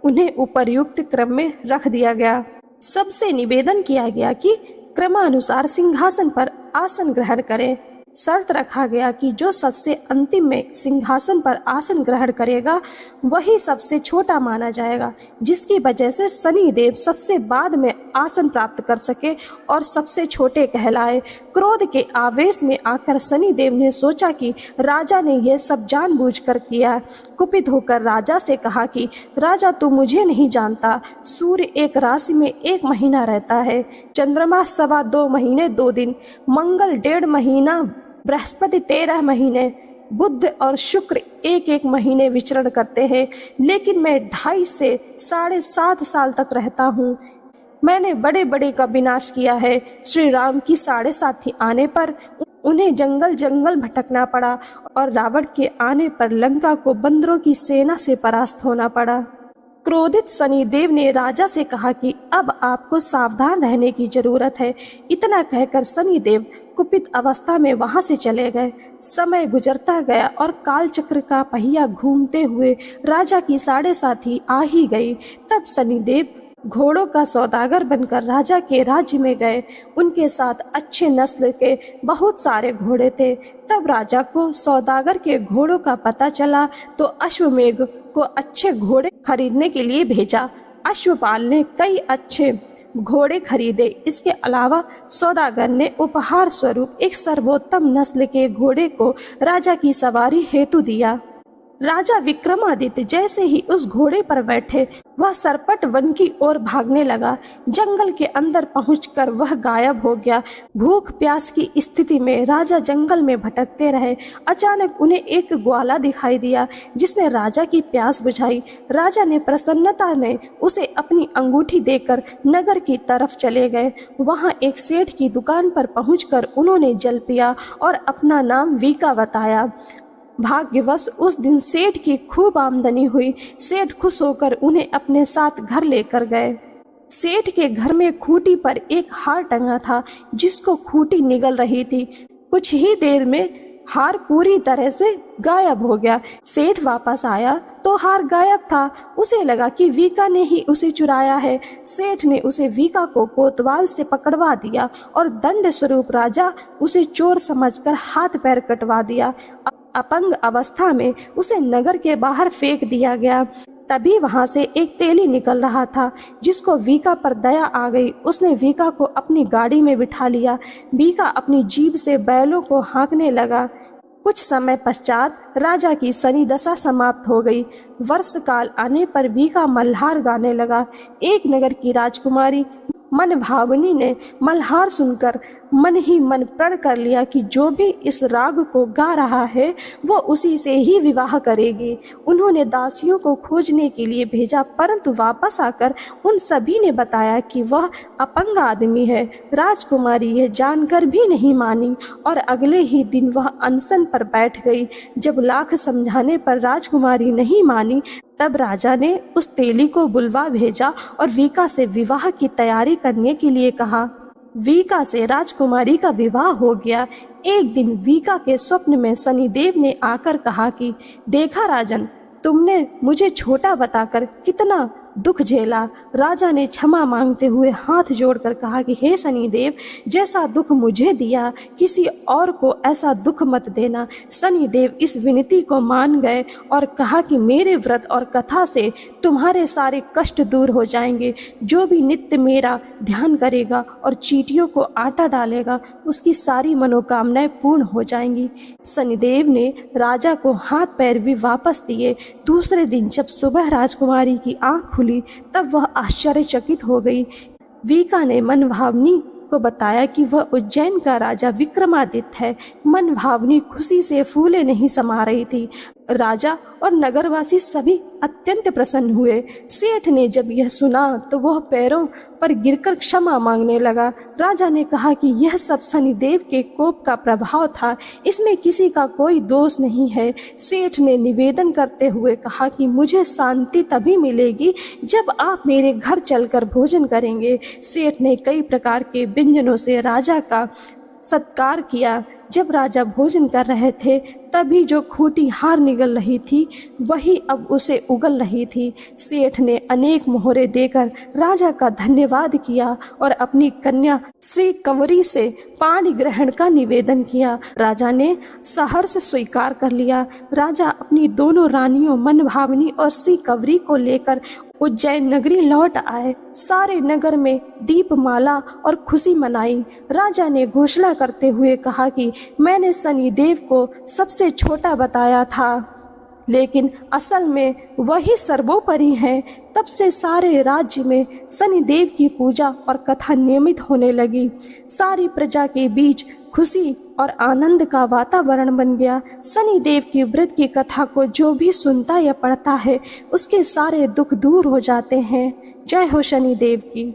उन्हें उपर्युक्त क्रम में रख दिया गया। सबसे निवेदन किया गया कि क्रमानुसार सिंहासन पर आसन ग्रहण करें। शर्त रखा गया कि जो सबसे अंतिम में सिंहासन पर आसन ग्रहण करेगा वही सबसे छोटा माना जाएगा, जिसकी वजह से शनिदेव सबसे बाद में आसन प्राप्त कर सके और सबसे छोटे कहलाए। क्रोध के आवेश में आकर शनिदेव ने सोचा कि राजा ने यह सब जानबूझकर किया। कुपित होकर राजा से कहा कि राजा, तू मुझे नहीं जानता। सूर्य एक राशि में 1 महीना रहता है, चंद्रमा 2.25 महीने 2 दिन, मंगल 1.5 महीना, बृहस्पति 13 महीने, बुध और शुक्र 1-1 महीने विचरण करते हैं, लेकिन मैं 2.5 से 7.5 साल तक रहता हूँ। मैंने बड़े बड़े का विनाश किया है। श्री राम की 7.5 आने पर उन्हें जंगल जंगल भटकना पड़ा और रावण के आने पर लंका को बंदरों की सेना से परास्त होना पड़ा। क्रोधित शनिदेव ने राजा से कहा कि अब आपको सावधान रहने की जरूरत है। इतना कहकर शनिदेव कुपित अवस्था में वहां से चले गए। समय गुजरता गया और कालचक्र का पहिया घूमते हुए राजा की 7.5 आ ही गई। तब शनिदेव घोड़ों का सौदागर बनकर राजा के राज्य में गए। उनके साथ अच्छे नस्ल के बहुत सारे घोड़े थे। तब राजा को सौदागर के घोड़ों का पता चला तो अश्वमेघ को अच्छे घोड़े खरीदने के लिए भेजा। अश्वपाल ने कई अच्छे घोड़े खरीदे। इसके अलावा सौदागर ने उपहार स्वरूप एक सर्वोत्तम नस्ल के घोड़े को राजा की सवारी हेतु दिया। राजा विक्रमादित्य जैसे ही उस घोड़े पर बैठे वह सरपट वन की ओर भागने लगा। जंगल के अंदर पहुंचकर वह गायब हो गया। भूख प्यास की स्थिति में राजा जंगल में भटकते रहे। अचानक उन्हें एक ग्वाला दिखाई दिया जिसने राजा की प्यास बुझाई। राजा ने प्रसन्नता में उसे अपनी अंगूठी देकर नगर की तरफ चले गए। वहां एक सेठ की दुकान पर पहुंचकर उन्होंने जल पिया और अपना नाम वीका बताया। भाग्यवश उस दिन सेठ की खूब आमदनी हुई। सेठ खुश होकर उन्हें अपने साथ घर लेकर गए। सेठ के घर में खूंटी पर एक हार टंगा था जिसको खूंटी निगल रही थी। कुछ ही देर में हार पूरी तरह से गायब हो गया। सेठ वापस आया तो हार गायब था। उसे लगा कि वीका ने ही उसे चुराया है। सेठ ने उसे वीका को कोतवाल से पकड़वा दिया और दंड स्वरूप राजा उसे चोर समझकर हाथ पैर कटवा दिया। अपंग अवस्था में उसे नगर के बाहर फेंक दिया गया। तभी वहां से एक तेली निकल रहा था जिसको वीका पर दया आ गई। उसने वीका को अपनी गाड़ी में बिठा लिया। वीका अपनी जीभ से बैलों को हाँकने लगा। कुछ समय पश्चात राजा की शनि दशा समाप्त हो गई। वर्ष काल आने पर वीका मल्हार गाने लगा। एक नगर की राजकुमारी मन भावनी ने मल्हार सुनकर मन ही मन प्रण कर लिया कि जो भी इस राग को गा रहा है वो उसी से ही विवाह करेगी। उन्होंने दासियों को खोजने के लिए भेजा, परंतु वापस आकर उन सभी ने बताया कि वह अपंग आदमी है। राजकुमारी यह जानकर भी नहीं मानी और अगले ही दिन वह अनशन पर बैठ गई। जब लाख समझाने पर राजकुमारी नहीं मानी तब राजा ने उस तेली को बुलवा भेजा और वीका से विवाह की तैयारी करने के लिए कहा। वीका से राजकुमारी का विवाह हो गया। एक दिन वीका के स्वप्न में शनिदेव ने आकर कहा कि देखा राजन, तुमने मुझे छोटा बताकर कितना दुख झेला। राजा ने क्षमा मांगते हुए हाथ जोड़कर कहा कि हे शनिदेव, जैसा दुख मुझे दिया किसी और को ऐसा दुख मत देना। शनिदेव इस विनती को मान गए और कहा कि मेरे व्रत और कथा से तुम्हारे सारे कष्ट दूर हो जाएंगे। जो भी नित्य मेरा ध्यान करेगा और चींटियों को आटा डालेगा उसकी सारी मनोकामनाएं पूर्ण हो जाएंगी। शनिदेव ने राजा को हाथ पैर भी वापस दिए। दूसरे दिन जब सुबह राजकुमारी की आंख खुली तब वह आश्चर्यचकित हो गई। वीका ने मनभावनी को बताया कि वह उज्जैन का राजा विक्रमादित्य है। मनभावनी खुशी से फूले नहीं समा रही थी। राजा और नगरवासी सभी अत्यंत प्रसन्न हुए। सेठ ने जब यह सुना तो वह पैरों पर गिरकर क्षमा मांगने लगा। राजा ने कहा कि यह सब शनिदेव के कोप का प्रभाव था, इसमें किसी का कोई दोष नहीं है। सेठ ने निवेदन करते हुए कहा कि मुझे शांति तभी मिलेगी जब आप मेरे घर चलकर भोजन करेंगे। सेठ ने कई प्रकार के व्यंजनों से राजा का सत्कार किया। जब राजा भोजन कर रहे थे तभी जो खूंटी हार निगल रही थी वही अब उसे उगल रही थी। सेठ ने अनेक मोहरे देकर राजा का धन्यवाद किया और अपनी कन्या श्री कंवरी से पाणी ग्रहण का निवेदन किया। राजा ने सहर्ष स्वीकार कर लिया। राजा अपनी दोनों रानियों मनभावनी और श्री कंवरी को लेकर उज्जैन नगरी लौट आए। सारे नगर में दीपमाला और खुशी मनाई। राजा ने घोषणा करते हुए कहा कि मैंने शनिदेव को सबसे छोटा बताया था, लेकिन असल में वही सर्वोपरि हैं। तब से सारे राज्य में शनिदेव की पूजा और कथा नियमित होने लगी। सारी प्रजा के बीच खुशी और आनंद का वातावरण बन गया। शनिदेव की व्रत की कथा को जो भी सुनता या पढ़ता है उसके सारे दुख दूर हो जाते हैं। जय हो शनिदेव की।